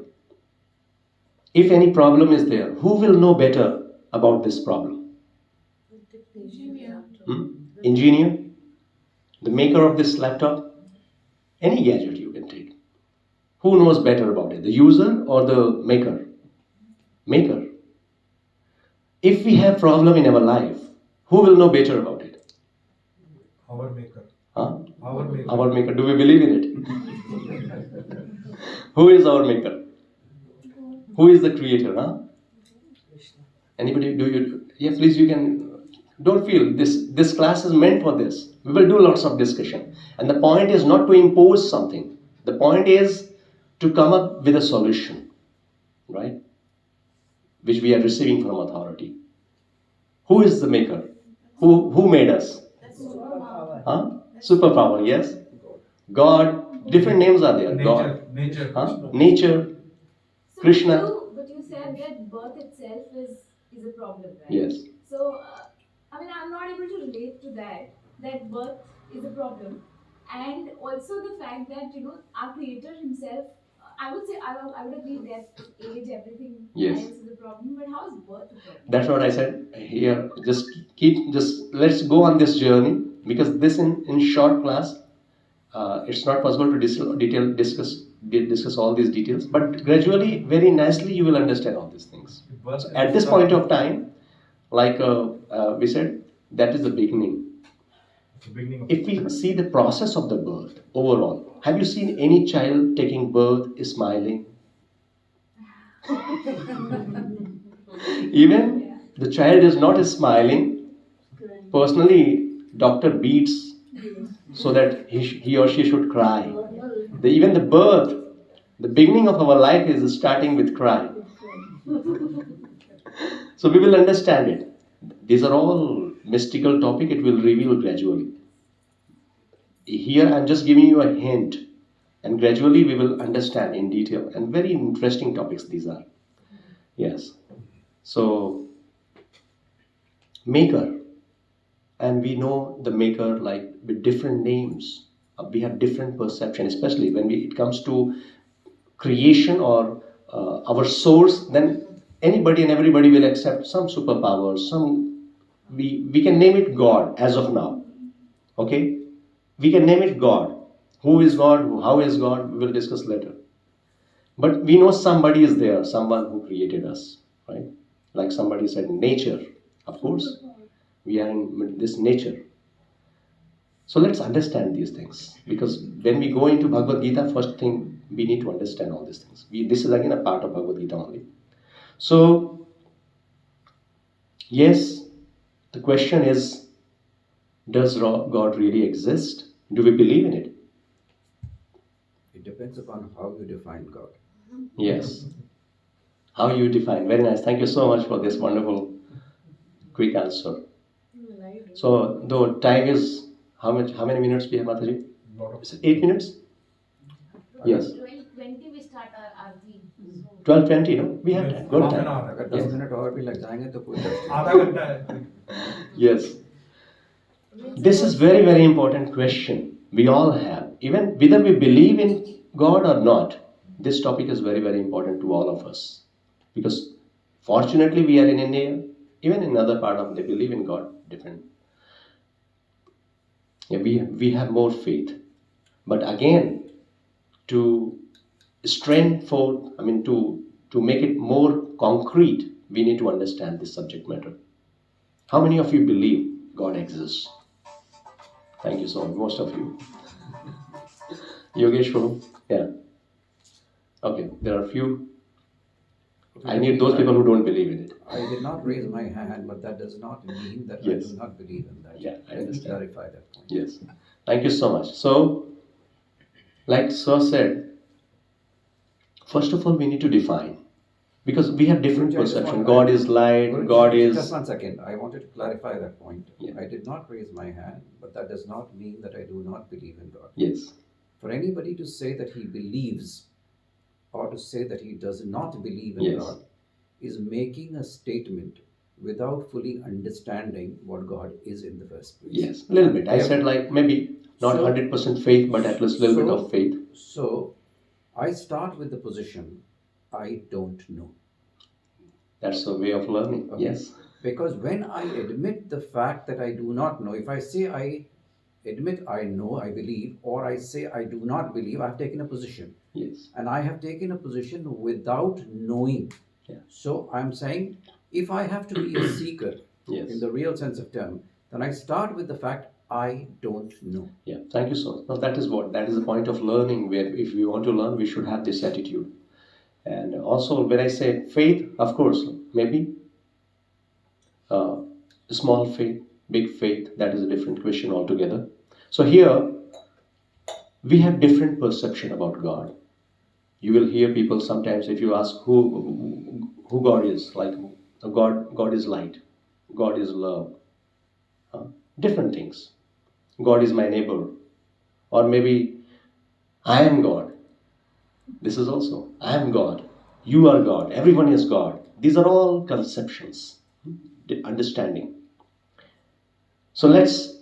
If any problem is there, who will know better about this problem? Engineer. Engineer? The maker of this laptop? Any gadget you can take. Who knows better about it? The user or the maker? Maker. If we have problem in our life, who will know better about it? Our maker. Huh? Our maker. Our maker. Do we believe in it? Who is our maker? Who is the creator? Huh? Anybody? Do you? Yeah, please. You can. Don't feel this. This class is meant for this. We will do lots of discussion, and the point is not to impose something. The point is to come up with a solution, right? Which we are receiving from authority. Who is the maker? Who made us? That's superpower. Huh? Superpower, yes. God. Different names are there. God. Nature. Huh? Nature. So Krishna. But you said that birth itself is a problem, right? Yes. So, I mean, I'm not able to relate to that birth is a problem. And also the fact that, our creator himself, I would say, I would agree that age, everything Yes. else is a problem, but how is birth a problem? That's what I said here. Just let's go on this journey, because this in short class, it's not possible to discuss all these details. But gradually, very nicely, you will understand all these things. So at this point of time, like we said, that is the beginning. The beginning of If we see the process of the birth overall, have you seen any child taking birth smiling? Even the child is not smiling. Personally, doctor beats so that he or she should cry. Even the birth, the beginning of our life is starting with cry. So we will understand it. These are all mystical topic. It will reveal gradually. Here I am just giving you a hint, and gradually we will understand in detail. And very interesting topics these are. Yes. So, maker, and we know the maker like with different names. We have different perception, especially when it comes to creation or our source. Then anybody and everybody will accept some superpowers. We can name it God as of now. Okay, we can name it God. Who is God? How is God? We will discuss later. But we know somebody is there, someone who created us, right? Like somebody said, nature. Of course, we are in this nature. So let's understand these things, because when we go into Bhagavad-Gita, first thing we need to understand all these things. This is again a part of Bhagavad-Gita only. So, yes, the question is, does God really exist? Do we believe in it? It depends upon how you define God. Yes. How you define. Very nice. Thank you so much for this wonderful, quick answer. So, the time is, how many minutes we have, Mataji? Is it 8 minutes? Yes. 12:20 we start our team. 12:20, no? We have time. Good half an time. hour. अगर 10 minute और भी लग जाएंगे तो कोई दस आधा घंटा है. Yes. This is very, very important question we all have. Even whether we believe in God or not, this topic is very, very important to all of us. Because fortunately we are in India, even in other part of they believe in God different. Yeah, we have more faith. But again, to to make it more concrete, we need to understand this subject matter. How many of you believe God exists? Thank you so much, most of you. Yogesh, yeah. Okay, there are few. I need those people who don't believe in it. I did not raise my hand, but that does not mean that Yes. I do not believe in that. Yeah, I Let me understand. clarify that point. Yes. Thank you so much. So, like Sir said, first of all, we need to define. Because we have different Guruji, I just perception. want- God is light, Guruji, God is... Just 1 second. I wanted to clarify that point. Yeah. I did not raise my hand, but that does not mean that I do not believe in God. Yes. For anybody to say that he believes or to say that he does not believe in Yes. God is making a statement without fully understanding what God is in the first place. Yes. A little bit. I said like maybe not So- 100% faith, but at least a little bit of faith. So I start with the position, I don't know. That's a way of learning. Okay. Yes. Because when I admit the fact that I do not know, if I say I admit I know, I believe, or I say I do not believe, I've taken a position. Yes. And I have taken a position without knowing. Yeah. So I'm saying if I have to be a seeker Yes. in the real sense of term, then I start with the fact I don't know. Yeah. Thank you so much. Now that is the point of learning. Where if we want to learn, we should have this attitude. And also, when I say faith, of course, maybe uh, small faith, big faith, that is a different question altogether. So here we have different perception about God. You will hear people sometimes, if you ask who God is, like God is light, God is love, different things. God is my neighbor, or maybe I am God. This is also I am God, you are God, everyone is God. These are all conceptions, understanding. So let's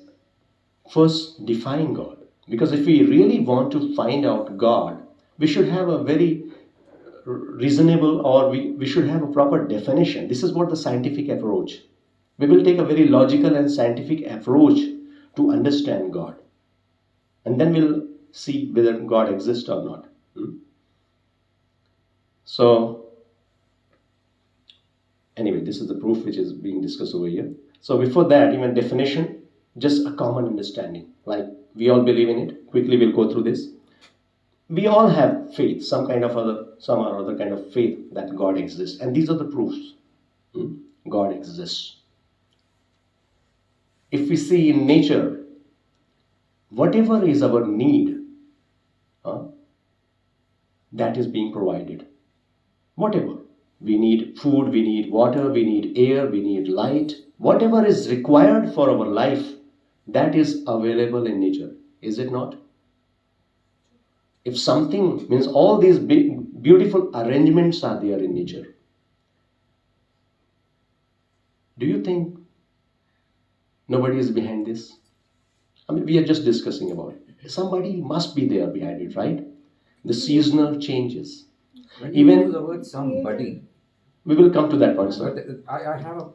first define God, because if we really want to find out God, we should have a very reasonable, or we should have a proper definition. This is what the scientific approach. We will take a very logical and scientific approach to understand God, and then we'll see whether God exists or not. So anyway, this is the proof which is being discussed over here. So before that, even definition, just a common understanding, like we all believe in it. Quickly we'll go through this. We all have faith, some or other kind of faith that God exists, and these are the proofs. God exists. If we see in nature, whatever is our need, that is being provided. Whatever. We need food, we need water, we need air, we need light. Whatever is required for our life, that is available in nature. Is it not? If something means all these big, beautiful arrangements are there in nature, do you think nobody is behind this? I mean, we are just discussing about it. Somebody must be there behind it, right? The seasonal changes. When you Even use the word somebody, we will come to that point, sir. but I have a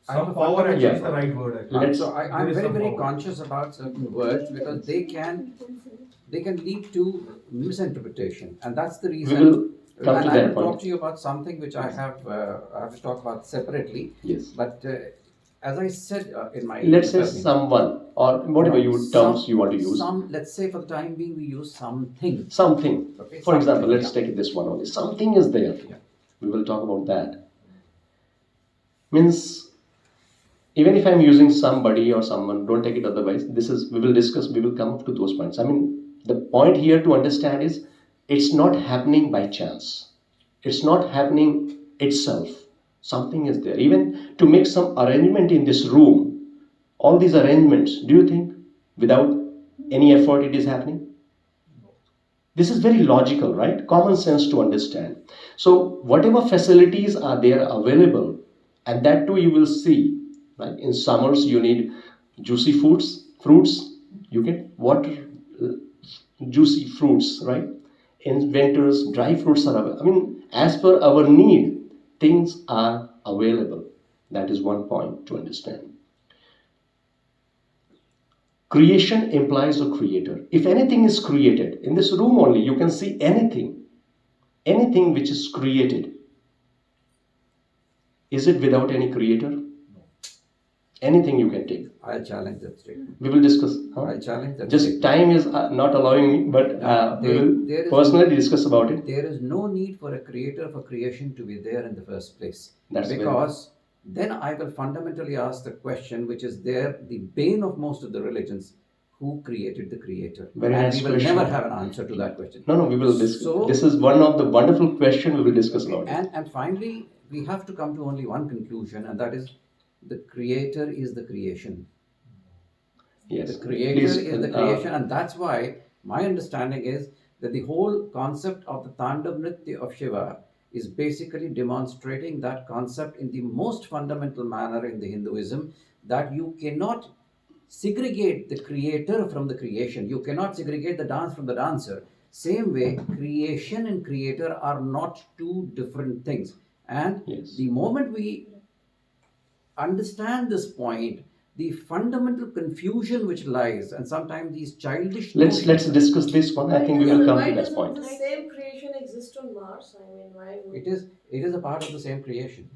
Some power actually is the right word. Actually. Let's- So I'm There is very, some very power. conscious about certain words because they can lead to misinterpretation, and that's the reason. We will come and to I that will talk point. to you about something which I have to talk about separately. Yes. But as I said in my Let's say introduction, someone, or whatever terms you want to use. Let's say for the time being we use something. Something. Okay, For example, something, let's take this one only. Something is there. Yeah. We will talk about that. Means, even if I'm using somebody or someone, don't take it otherwise. We will discuss, we will come up to those points. I mean, the point here to understand is, it's not happening by chance. It's not happening itself. Something is there. Even to make some arrangement in this room, all these arrangements, do you think without any effort it is happening? This is very logical, right? Common sense to understand. So whatever facilities are there available, and that too you will see, like in summers you need juicy fruits, you get water, juicy fruits, right? In winters, dry fruits are available. I mean, as per our need, things are available. That is one point to understand. Creation implies a creator. If anything is created, in this room only, you can see anything which is created. Is it without any creator? No. Anything you can take. I'll challenge that statement. We will discuss. I'll challenge that Just statement. time is not allowing me, but we will personally discuss about it. There is no need for a creator for creation to be there in the first place. That's because then I will fundamentally ask the question, which is there, the bane of most of the religions: who created the creator? Very and nice we will question. never have an answer to that question. No, we will discuss. So- This is one of the wonderful questions we will discuss about it. And finally, we have to come to only one conclusion, and that is the creator is the creation. Yes. The creator Please, is the creation, and that's why my understanding is that the whole concept of the Tandav Nritya of Shiva is basically demonstrating that concept in the most fundamental manner in the Hinduism, that you cannot segregate the creator from the creation. You cannot segregate the dance from the dancer. Same way, creation and creator are not two different things. And Yes. the moment we understand this point, the fundamental confusion which lies, and sometimes these childish Let's notions, discuss this one. I think we will come to that doesn't point. the same creation exist on Mars? I mean, why would it is a part of the same creation.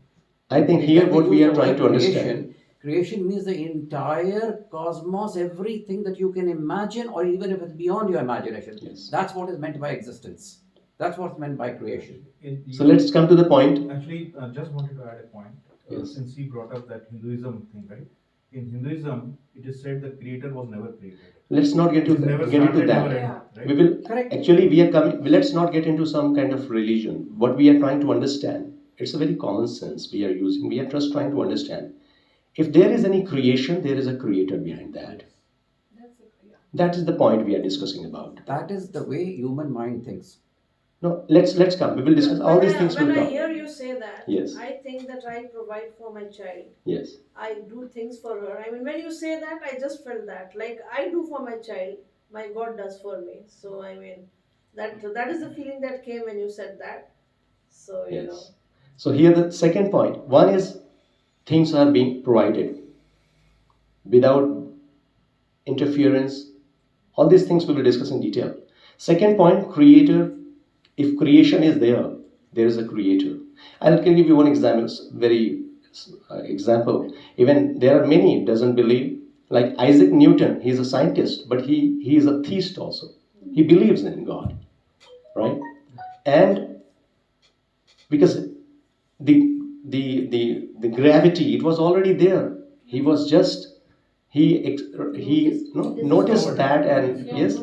I think When here we what we use are the trying word to understand. creation means the entire cosmos, everything that you can imagine, or even if it's beyond your imagination. Yes. That's what is meant by existence. That's what's meant by creation. So let's come to the point. Actually, just wanted to add a point. Yes. Since he brought up that Hinduism thing, right? In Hinduism, it is said the creator was never created. Let's not get It is never into started, that. never Yeah. ended, right? We will Correct. actually we are coming. Let's not get into some kind of religion. What we are trying to understand. It's a very common sense we are using. We are just trying to understand. If there is any creation, there is a creator behind that. That's it. Yeah. That is the point we are discussing about. That is the way human mind thinks. No, let's come. We will discuss all these things. When Will I come. hear you say that, Yes. I think that I provide for my child. Yes. I do things for her. I mean, when you say that, I just felt that. Like, I do for my child, my God does for me. So, I mean, that is the feeling that came when you said that. So, you know. Yes. So here the second point. One is things are being provided without interference. All these things we will discuss in detail. Second point, creator. If creation is there, there is a creator. I'll give you one example. Very example. Even there are many doesn't believe. Like Isaac Newton, he's a scientist, but he is a theist also. He believes in God, right? And because the gravity, it was already there. He was just noticed that, and yes,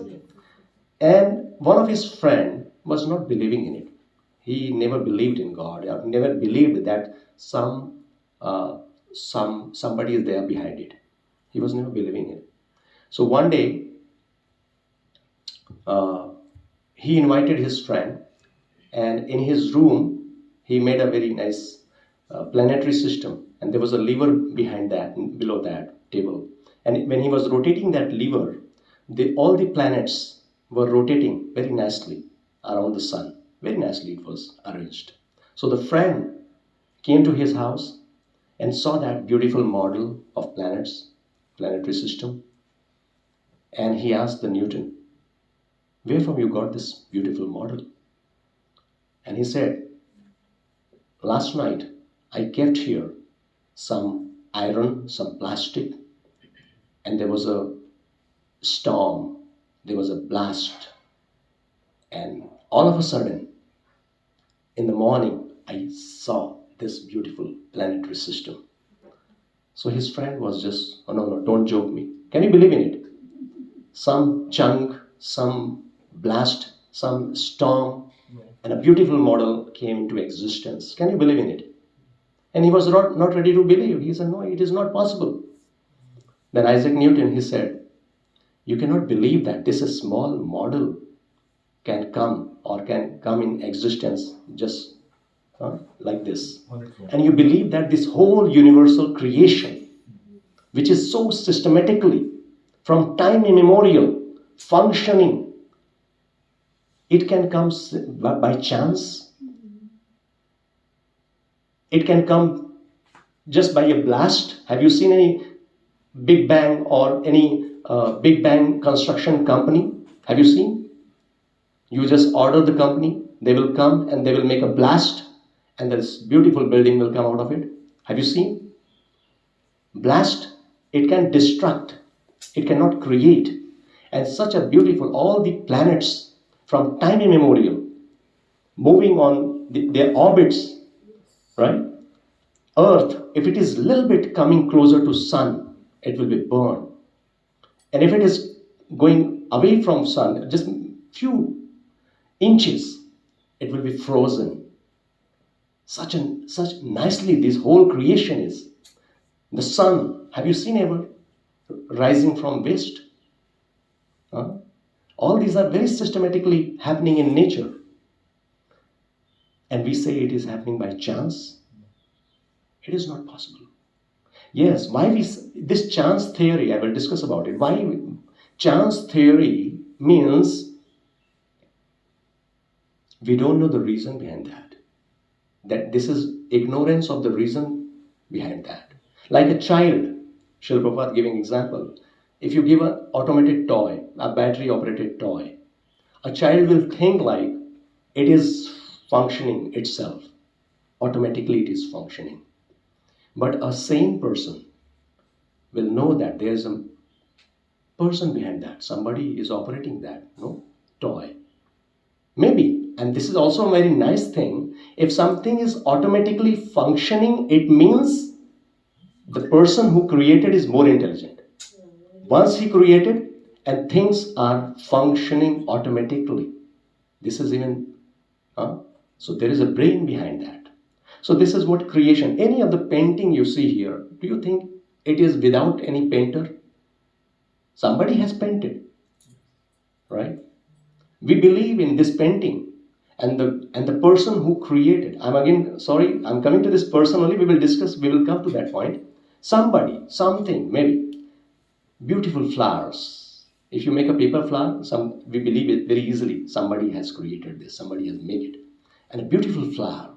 and one of his friend was not believing in it. He never believed in God, or never believed that somebody is there behind it. He was never believing in it. So one day, he invited his friend, and in his room, he made a very nice planetary system, and there was a lever behind that, below that table. And when he was rotating that lever, all the planets were rotating very nicely around the sun. Very nicely it was arranged. So the friend came to his house and saw that beautiful model of planets, planetary system, and he asked the Newton, "Where from you got this beautiful model?" And he said, "Last night I kept here some iron, some plastic, and there was a storm, there was a blast, and all of a sudden, in the morning, I saw this beautiful planetary system." So his friend was just, "Oh no, don't joke me. Can you believe in it? Some chunk, some blast, some storm, and a beautiful model came into existence. Can you believe in it?" And he was not ready to believe. He said, "No, it is not possible." Then Isaac Newton, he said, "You cannot believe that this small model can come in existence just like this. And you believe that this whole universal creation, which is so systematically, from time immemorial, functioning, it can come by chance. It can come just by a blast. Have you seen any Big Bang or any Big Bang construction company? Have you seen? You just order the company, they will come and they will make a blast, and this beautiful building will come out of it. Have you seen? Blast, it can destruct, it cannot create. And such a beautiful, all the planets from time immemorial, moving on their orbits, right? Earth, if it is a little bit coming closer to sun, it will be burned. And if it is going away from sun, just few inches, it will be frozen. Such nicely this whole creation is. The sun, have you seen ever rising from west? Huh? All these are very systematically happening in nature. And we say it is happening by chance. It is not possible. Yes, this chance theory, I will discuss about it. Why chance theory means we don't know the reason behind that. That this is ignorance of the reason behind that. Like a child, Srila Prabhupada giving example. If you give an automated toy, a battery operated toy, a child will think like it is functioning itself. Automatically it is functioning. But a sane person will know that there is a person behind that. Somebody is operating that, toy. Maybe, and this is also a very nice thing, if something is automatically functioning, it means the person who created is more intelligent. Once he created, and things are functioning automatically. This is even, so there is a brain behind that. So this is what creation, any of the painting you see here, do you think it is without any painter? Somebody has painted, right? We believe in this painting and the person who created. I'm coming to this personally, we will come to that point. Somebody, something, maybe beautiful flowers. If you make a paper flower, we believe it very easily. Somebody has created this, somebody has made it. And a beautiful flower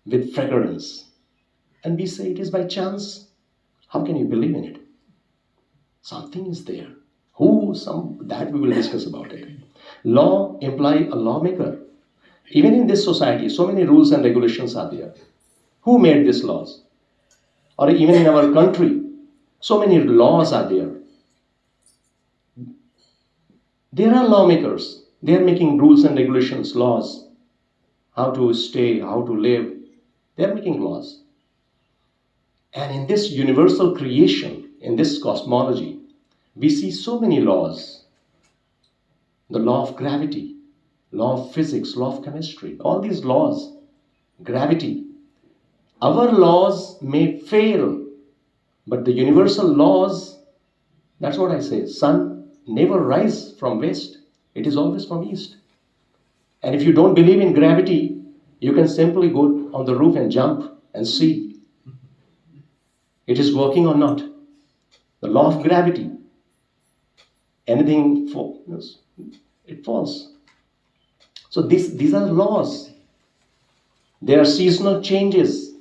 with fragrance. And we say it is by chance. How can you believe in it? Something is there. That we will discuss about it. Law imply a lawmaker. Even in this society, so many rules and regulations are there. Who made these laws? Or even in our country, so many laws are there. There are lawmakers. They are making rules and regulations, laws. How to stay, how to live. They are making laws. And in this universal creation, in this cosmology, we see so many laws. The law of gravity, law of physics, law of chemistry, all these laws, gravity. Our laws may fail, but the universal laws, that's what I say, sun never rise from west, it is always from east. And if you don't believe in gravity, you can simply go on the roof and jump and see it is working or not. The law of gravity, anything falls, it falls. So these are laws. There are seasonal changes.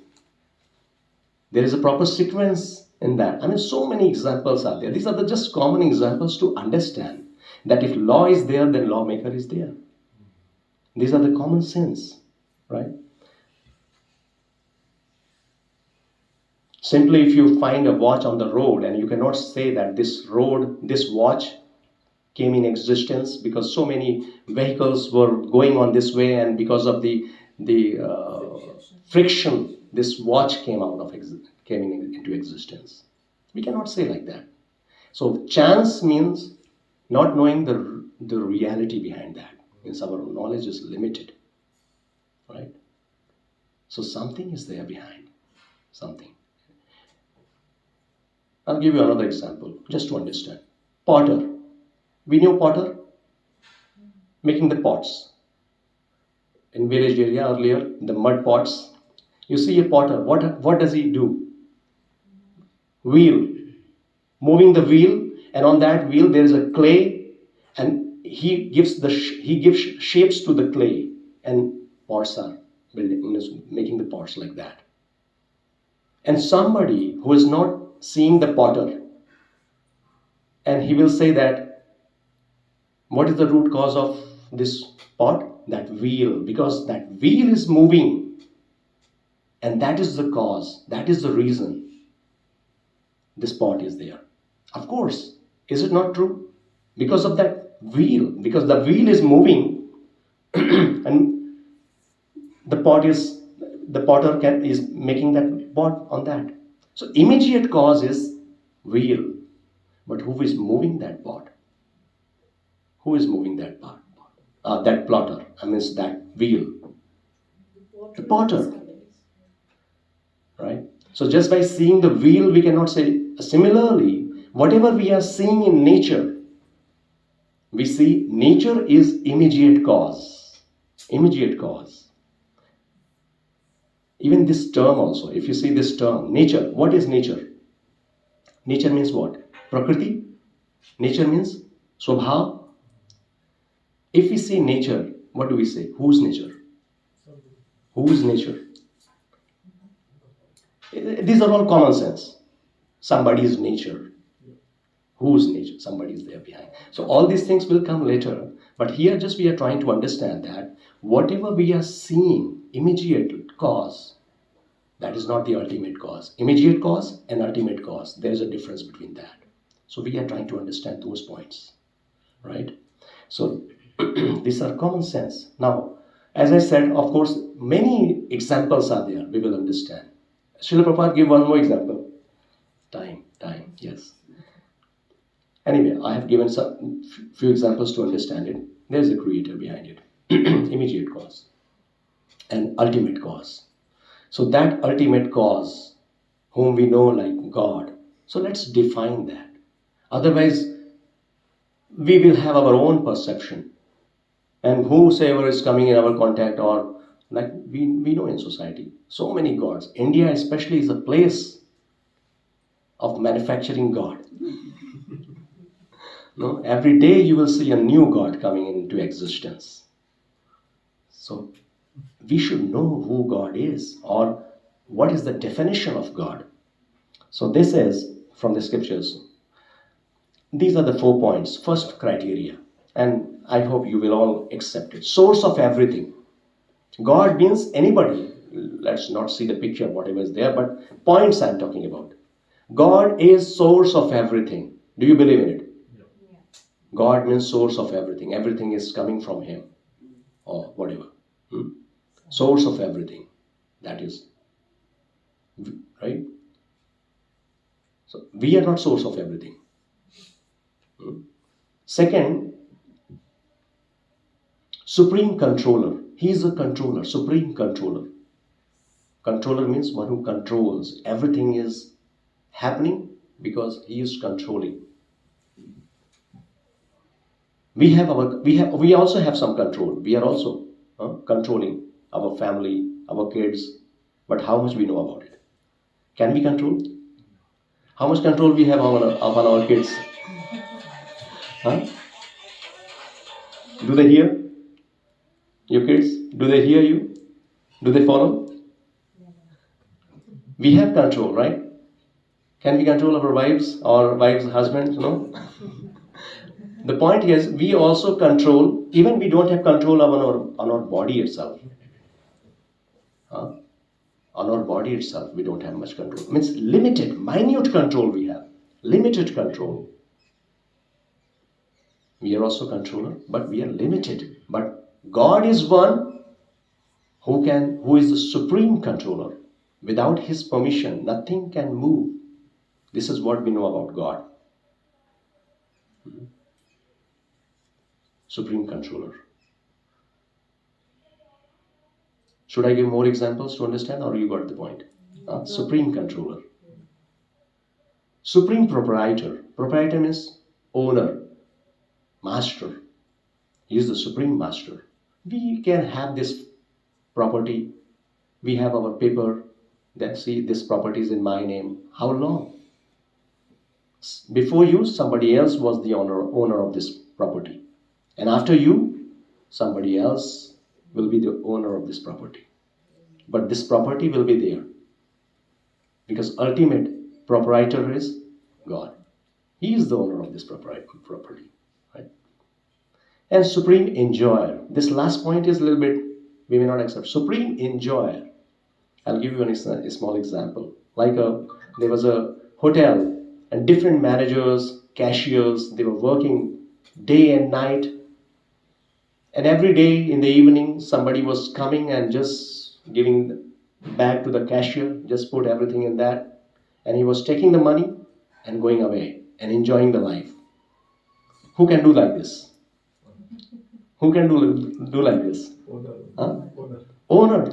There is a proper sequence in that. So many examples are there. These are just common examples to understand that if law is there, then lawmaker is there. These are the common sense, right? Simply if you find a watch on the road and you cannot say that this watch came in existence because so many vehicles were going on this way, and because of the friction, this watch came into existence. We cannot say like that. So chance means not knowing the reality behind that. Means our knowledge is limited, right? So something is there behind, something. I'll give you another example just to understand. Potter. We knew potter making the pots. In village area earlier, the mud pots. You see a potter, what does he do? Wheel. Moving the wheel, and on that wheel there is a clay, and he gives shapes to the clay, and pots are making the pots like that. And somebody who is not seeing the potter, and he will say that, what is the root cause of this pot? That wheel, because that wheel is moving, and that is the cause, that is the reason this pot is there. Of course, is it not true? Because of that wheel, because the wheel is moving, and the potter is making that pot on that. So immediate cause is wheel, but who is moving that pot? Who is moving that pot? That plotter, that wheel. The potter, right? So just by seeing the wheel, we cannot say. Similarly, whatever we are seeing in nature, we see nature is immediate cause. Immediate cause. Even this term also, if you see this term, nature, what is nature? Nature means what? Prakriti. Nature means Swabhav. If we say nature, what do we say? Whose nature? Whose nature? These are all common sense. Somebody's nature. Whose nature? Somebody is there behind. So all these things will come later. But here just we are trying to understand that whatever we are seeing, immediate cause, that is not the ultimate cause. Immediate cause and ultimate cause, there is a difference between that. So we are trying to understand those points, right? So these are common sense. Now, as I said, of course, many examples are there. We will understand. Srila Prabhupada give one more example. Time, yes. Anyway, I have given some few examples to understand it. There is a creator behind it. Immediate cause and ultimate cause. So that ultimate cause, whom we know like God. So let's define that. Otherwise, we will have our own perception. And whosoever is coming in our contact, or like we know in society, so many gods. India especially is a place of manufacturing God. No, every day you will see a new God coming into existence. So we should know who God is, or what is the definition of God. So this is from the scriptures. These are the 4 points. First criteria, and I hope you will all accept it. Source of everything. God means anybody. Let's not see the picture, whatever is there, but points I'm talking about. God is source of everything. Do you believe in it? God means source of everything. Everything is coming from Him, or whatever. Source of everything. That is, right? So we are not source of everything. Second, supreme controller. He is a controller, supreme controller. Controller means one who controls. Everything is happening because He is controlling. We also have some control. We are also controlling our family, our kids. But how much we know about it? Can we control? How much control we have upon our kids? Huh? Do they hear? Your kids? Do they hear you? Do they follow? We have control, right? Can we control our wives or wives' husbands? No. The point is, we also control, even we don't have control on our body itself. On our body itself, we don't have much control. It means limited, minute control we have. Limited control. We are also controller, but we are limited. But God is one who is the supreme controller. Without His permission, nothing can move. This is what we know about God. Supreme controller. Should I give more examples to understand, or you got the point? Supreme controller. Supreme proprietor. Proprietor means owner, master. He is the supreme master. We can have this property. We have our paper. Then see, this property is in my name. How long? Before you, somebody else was the owner of this property. And after you, somebody else will be the owner of this property. But this property will be there. Because ultimate proprietor is God. He is the owner of this property. Right? And supreme enjoyer. This last point is a little bit, we may not accept. Supreme enjoyer. I'll give you a small example. Like there was a hotel and different managers, cashiers, they were working day and night. And every day in the evening, somebody was coming and just giving the bag to the cashier, just put everything in that. And he was taking the money and going away and enjoying the life. Who can do like this? Who can do like this? Owner.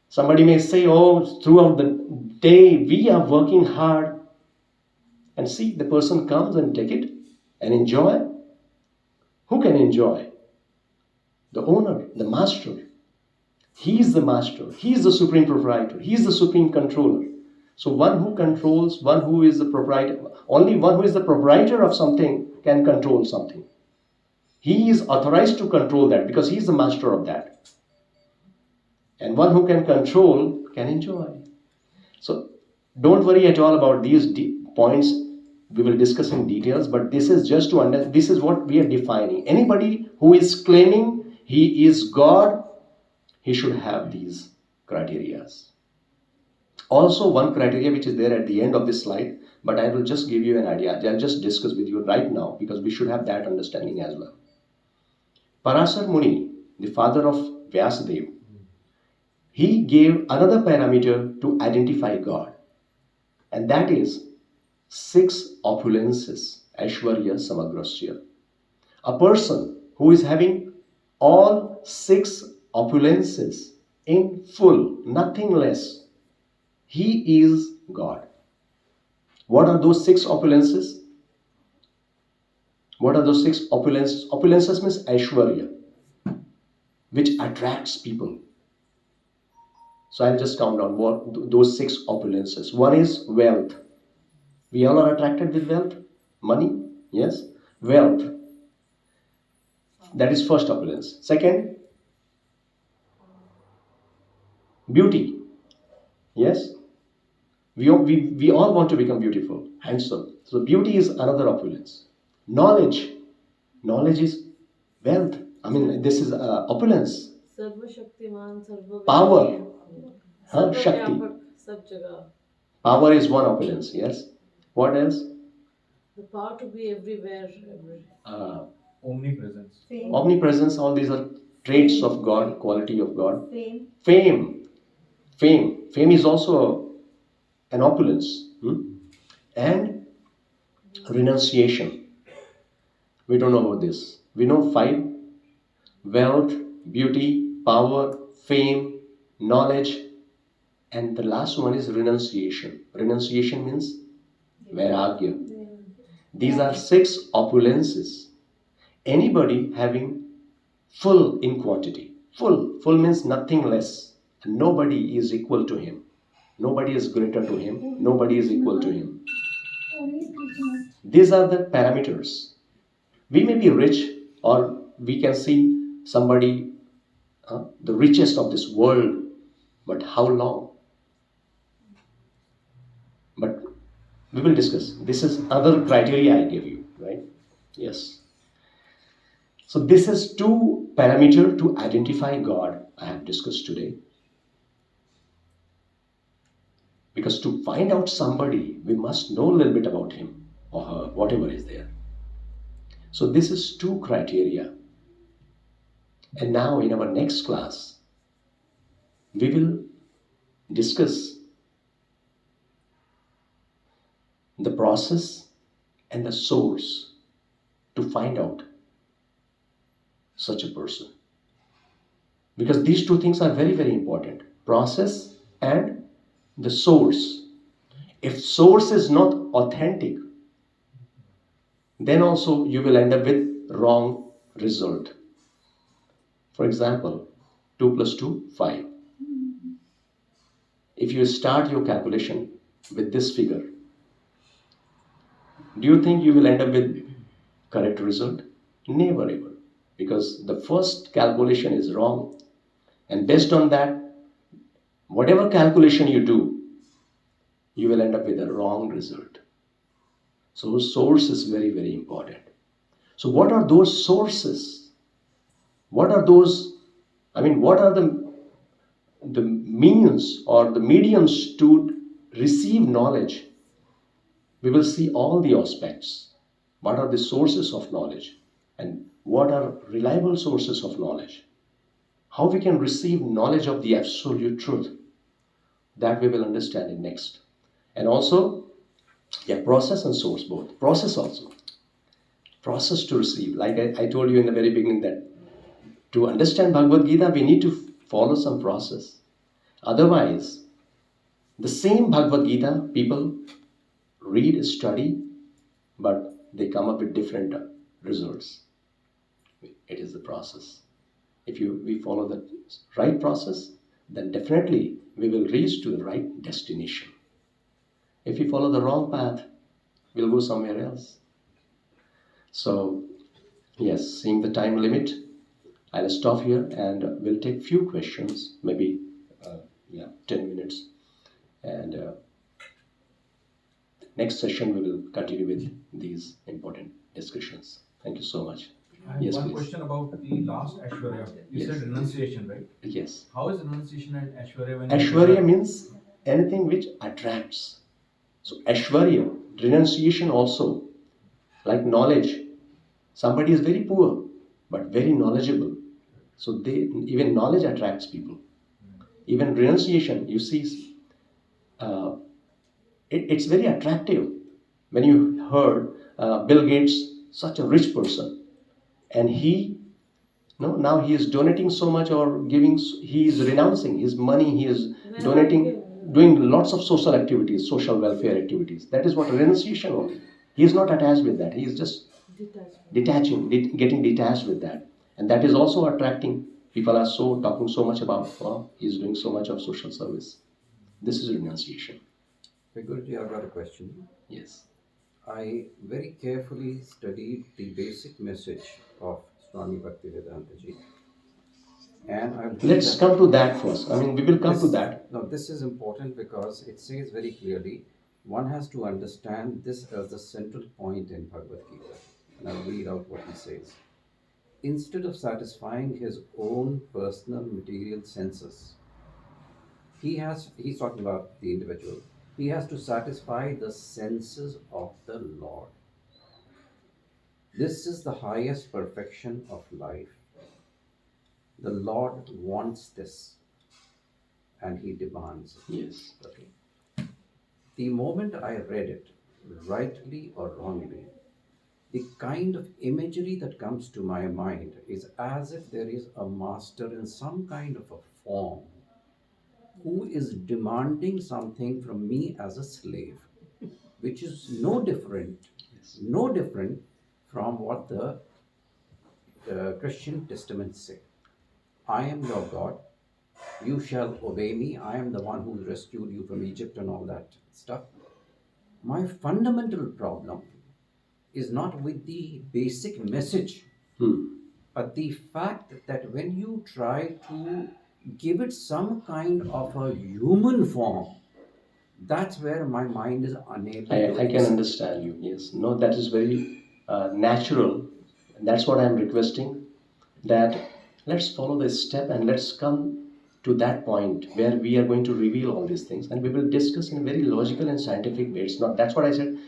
Somebody may say, oh, throughout the day we are working hard. And see, the person comes and take it and enjoy. Who can enjoy? The owner, the master. He is the master. He is the supreme proprietor. He is the supreme controller. So one who controls, one who is the proprietor, only one who is the proprietor of something can control something. He is authorized to control that because he is the master of that. And one who can control can enjoy. So don't worry at all about these points. We will discuss in details, but this is just to understand. This is what we are defining. Anybody who is claiming he is God, he should have these criteria. Also, one criteria which is there at the end of this slide, but I will just give you an idea. I'll just discuss with you right now because we should have that understanding as well. Parasar Muni, the father of Vyasadeva, he gave another parameter to identify God, and that is 6 opulences, Aishwarya Samagrasya. A person who is having all 6 opulences in full, nothing less, he is God. What are those 6 opulences? What are those 6 opulences? Opulences means Aishwarya, which attracts people. So I'll just count down what those 6 opulences. One is wealth. We all are attracted with wealth. Money, yes. Wealth. That is first opulence. Second, beauty. Yes. We all want to become beautiful, handsome. So beauty is another opulence. Knowledge. Knowledge is wealth. I mean, this is opulence. Sarva Shaktiman, Sarva Power. Sarva Shakti. Vyapak, Sab Jagah. Power is one opulence, yes. What else? The power to be everywhere. Omnipresence. Fame. Omnipresence, all these are traits of God, quality of God. Fame. Fame. Fame. Fame is also an opulence. And renunciation. We don't know about this. We know 5. Wealth, beauty, power, fame, knowledge. And the last one is renunciation. Renunciation means vairagya. These are 6 opulences. Anybody having full in quantity. Full means nothing less. And nobody is equal to him. Nobody is greater to him. Nobody is equal to him. These are the parameters. We may be rich, or we can see somebody the richest of this world, but how long? But we will discuss. This is other criteria I gave you, right? Yes. So this is 2 parameters to identify God I have discussed today. Because to find out somebody, we must know a little bit about him or her, whatever is there. So this is 2 criteria. And now in our next class, we will discuss the process and the source to find out such a person. Because these 2 things are very, very important. Process and the source. If source is not authentic, then also you will end up with wrong result. For example, 2 plus 2, 5. If you start your calculation with this figure, do you think you will end up with correct result? Never ever. Because the first calculation is wrong. And based on that, whatever calculation you do, you will end up with a wrong result. So source is very, very important. So what are those sources? What are those, what are the means or the mediums to receive knowledge? We will see all the aspects. What are the sources of knowledge? And what are reliable sources of knowledge? How we can receive knowledge of the absolute truth? That we will understand in next. And also, process and source both. Process also. Process to receive. Like I told you in the very beginning that to understand Bhagavad-Gita, we need to follow some process. Otherwise, the same Bhagavad-Gita people read, study, but they come up with different results. It is the process. If we follow the right process, then definitely we will reach to the right destination. If we follow the wrong path, we'll go somewhere else. So, yes, seeing the time limit, I'll stop here and we'll take few questions, maybe 10 minutes. And next session we will continue with these important discussions. Thank you so much. I have Yes, one please. question about the last Ashwarya. You Yes. said renunciation, right? Yes. How is renunciation and Ashwarya when Aishwarya means anything which attracts. So Aishwarya, renunciation also, like knowledge. Somebody is very poor but very knowledgeable. So even knowledge attracts people. Even renunciation, you see, uh, it's very attractive. When you heard Bill Gates, such a rich person, and he, no, now he is donating so much or giving, he is renouncing his money, he is donating, doing lots of social activities, social welfare activities. That is what renunciation only. He is not attached with that. He is just detaching, getting detached with that. And that is also attracting. People are so talking so much about, well, he is doing so much of social service. This is renunciation. Guruji, I've got a question. Yes. I very carefully studied the basic message of Swami Bhaktivedanta Ji. And I'll read Let's come to that first. I mean, we will come to that. No, this is important because it says very clearly one has to understand this as the central point in Bhagavad Gita. And I'll read out what he says. Instead of satisfying his own personal material senses, he's talking about the individual, he has to satisfy the senses of the Lord. This is the highest perfection of life. The Lord wants this and he demands it. Yes. Okay. The moment I read it, rightly or wrongly, the kind of imagery that comes to my mind is as if there is a master in some kind of a form who is demanding something from me as a slave, which is no different from what the Christian testaments say. I am your God, you shall obey me, I am the one who rescued you from Egypt and all that stuff. My fundamental problem is not with the basic message, but the fact that when you try to give it some kind of a human form, that's where my mind is unable to I can understand you. Yes. No, that is very natural. That's what I'm requesting. That let's follow this step and let's come to that point where we are going to reveal all these things and we will discuss in a very logical and scientific way. It's not. That's what I said.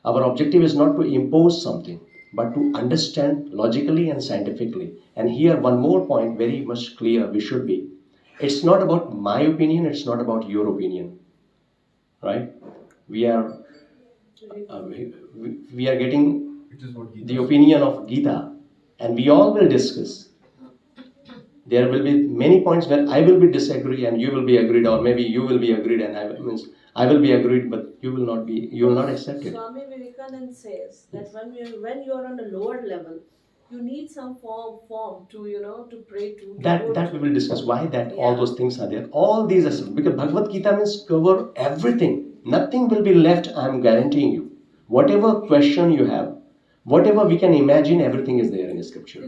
Our objective is not to impose something, but to understand logically and scientifically. And here, one more point, very much clear. We should be. It's not about my opinion. It's not about your opinion. Right? We are we are getting the opinion of Gita, and we all will discuss. There will be many points where I will be disagree and you will be agreed, or maybe you will be agreed and I will be agreed, but you will not be. You will not accept it. Swami Vivekananda says that when you are on a lower level, you need some form to to pray to. That we will discuss why that all those things are there. All these are because Bhagavad Gita means cover everything. Nothing will be left. I am guaranteeing you. Whatever question you have, whatever we can imagine, everything is there in scripture.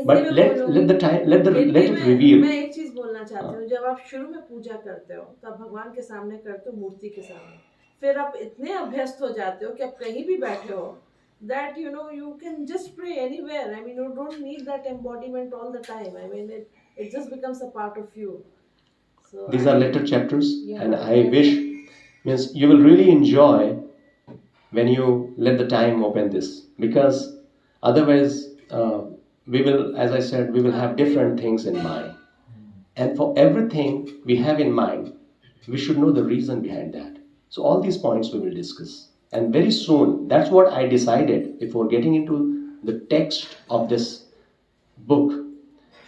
But let it reveal. मैं एक चीज बोलना चाहती हूँ, जब आप शुरू में पूजा करते हो तब भगवान के सामने करते हो, मूर्ति के सामने, फिर आप इतने अभ्यस्त हो जाते हो कि आप कहीं भी बैठे हो, that you can just pray anywhere. I mean, you don't need that embodiment all the time. I mean, it just becomes a part of you. So these are later chapters, and I wish means you will really enjoy when you let the time open this, because otherwise we will, as I said, we will have different things in mind, and for everything we have in mind, we should know the reason behind that. So all these points we will discuss, and very soon, that's what I decided before getting into the text of this book.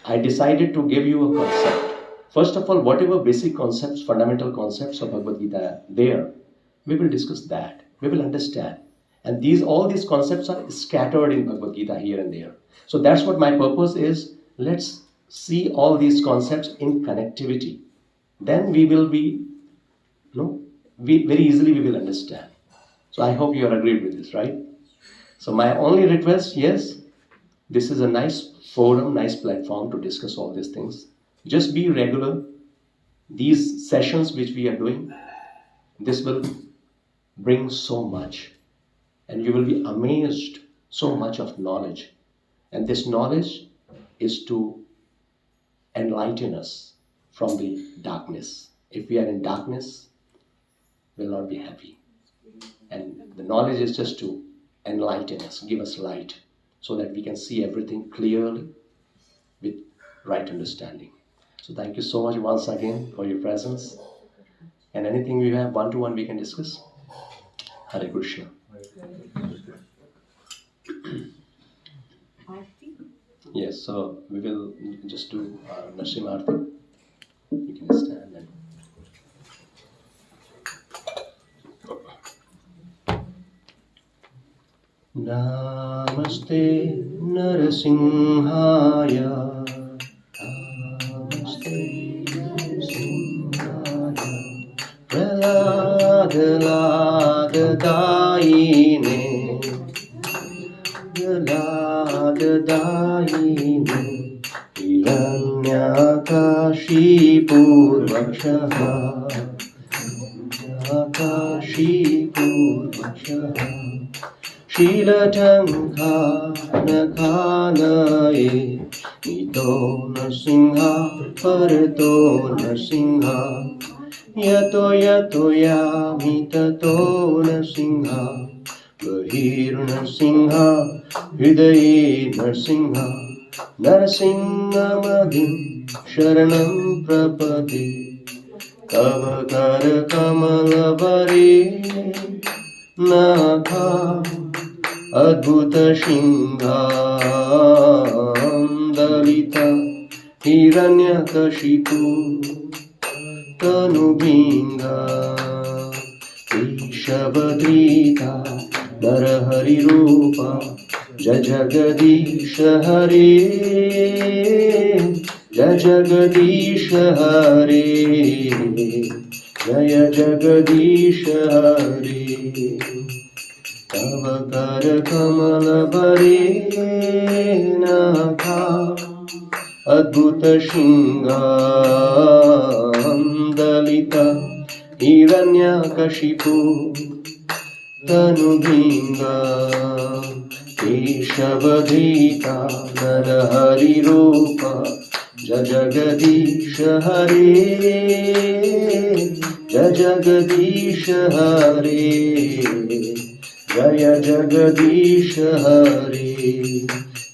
I decided to give you a concept. First of all, whatever basic concepts, fundamental concepts of Bhagavad Gita are there, we will discuss that. We will understand. And all these concepts are scattered in Bhagavad Gita here and there. So that's what my purpose is. Let's see all these concepts in connectivity. Then we will be, very easily we will understand. So I hope you are agreed with this, right? So my only request, yes, this is a nice forum, nice platform to discuss all these things. Just be regular, these sessions which we are doing, this will bring so much, and you will be amazed so much of knowledge. And this knowledge is to enlighten us from the darkness. If we are in darkness, we'll not be happy. And the knowledge is just to enlighten us, give us light, so that we can see everything clearly with right understanding. So thank you so much once again for your presence. And anything we have one-to-one we can discuss. Hare Krishna. Yes, so we will just do Narasimha Arti. You can stand and Namaste Narasimhaya. Namaste Narasimhaya. Praladadayine. Praladadayine. Hiranyakashipurvakshaha. Hiranyakashipurvakshaha. Shilatankanakalaye. Ito Narasimha Parato Narasimha. Yato yato yami tato Narasimha. Bahir Narasimha Hridaye Narasimha. Narasimhamadim Sharanam Prapade. Tava Kara Kamalavare Nakha Adbhuta Shingam Dalita Hiranyakashipu Tanubhinga Ishavadrita Narahari Rupa Jajagadisha Hare Jajagadisha Hare Jaya Jagadisha Hare Tava Kara Kamala Bare Nakha Adbhuta Shingam Dalita Hiranyakashipu Tanubhinga Keshavadhita Narahari Rupa Jajagadisha Hare Jajagadisha Hare Jaya Jagadisha Hare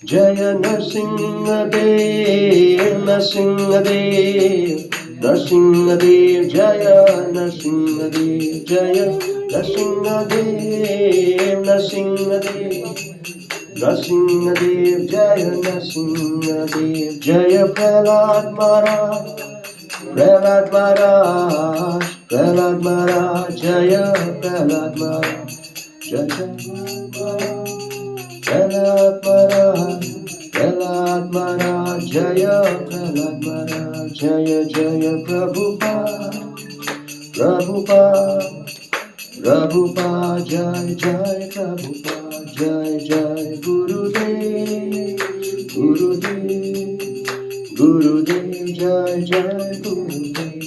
Jaya Narasimhadev Narasimhadev Narasimhadev Jaya Narasimhadev Jaya Narasimhadev Narasimhadev Narasimhadev Jaya Narasimhadev Jaya Prahlad Maharaj Prahlad Maharaj Prahlad Maharaj Jaya Prahlad Maharaj Jaya Prahlad Maharaj Prahlad Maharaj Jaya Prahlad Maharaj Jaya Jaya Prabhupada Prabhupada Prabhupada Jai Jai Prabhupada Jai Jai Gurudev Gurudev Gurudev Jai Jai Gurudev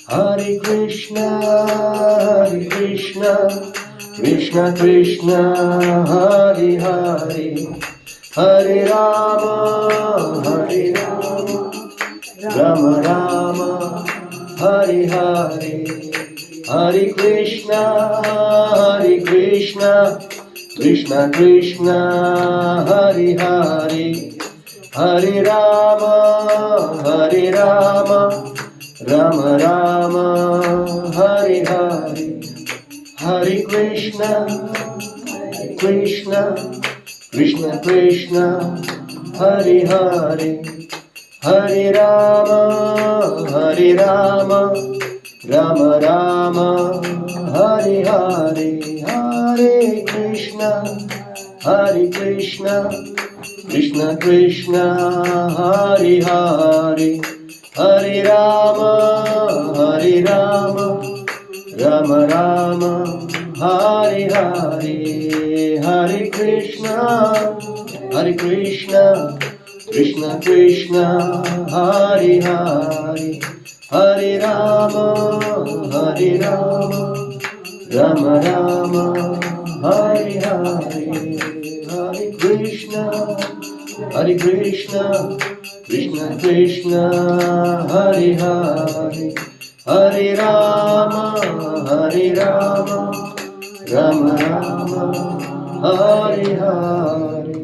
Hare Krishna Hare Krishna Krishna Krishna Hare Hare Hare Rama Hare Rama Rama Rama Hare Hare Hare Krishna Krishna Krishna Hare Hare Hare Rama Rama Rama Hare Hare Hare Krishna Krishna Krishna Hare Hare Hare Rama Rama Rama Hare Hare Hare Krishna Krishna Krishna Hare Hare Hare Rama Rama Rama Hare Hare Hare Krishna Krishna Krishna Hare Hare Hare Rama, Hare Rama, Rama Rama, Hare Hare, Hare Krishna, Hare Krishna, Krishna Krishna, Hare Hare, Hare Rama, Hare Rama, Rama Rama, Hare Hare.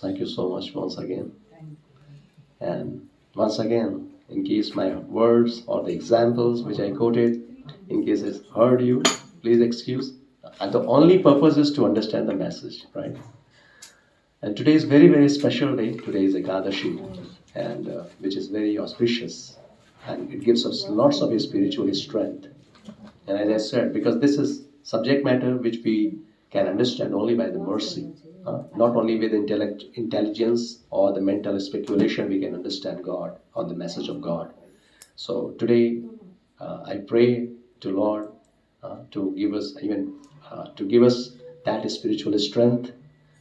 Thank you so much once again. And once again, in case my words or the examples which I quoted, in case it's hurt you, please excuse. And the only purpose is to understand the message, right? And today is very, very special day. Today is Ekadashi, and which is very auspicious. And it gives us lots of spiritual strength. And as I said, because this is subject matter which we can understand only by the mercy, not only with intelligence or the mental speculation we can understand God or the message of God. So today I pray to Lord to give us that spiritual strength,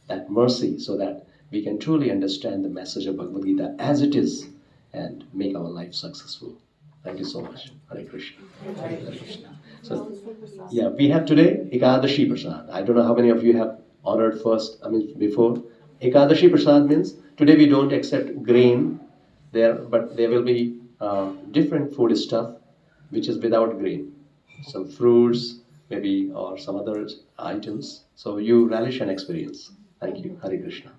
that mercy, so that we can truly understand the message of Bhagavad Gita as it is and make our life successful. Thank you so much. Hare Krishna. Hare Krishna. So, yeah, we have today Ekadashi Prasad. I don't know how many of you have honored before. Ekadashi Prasad means today we don't accept grain there, but there will be different food stuff which is without grain. Some fruits, maybe, or some other items. So you relish and experience. Thank you. Hare Krishna.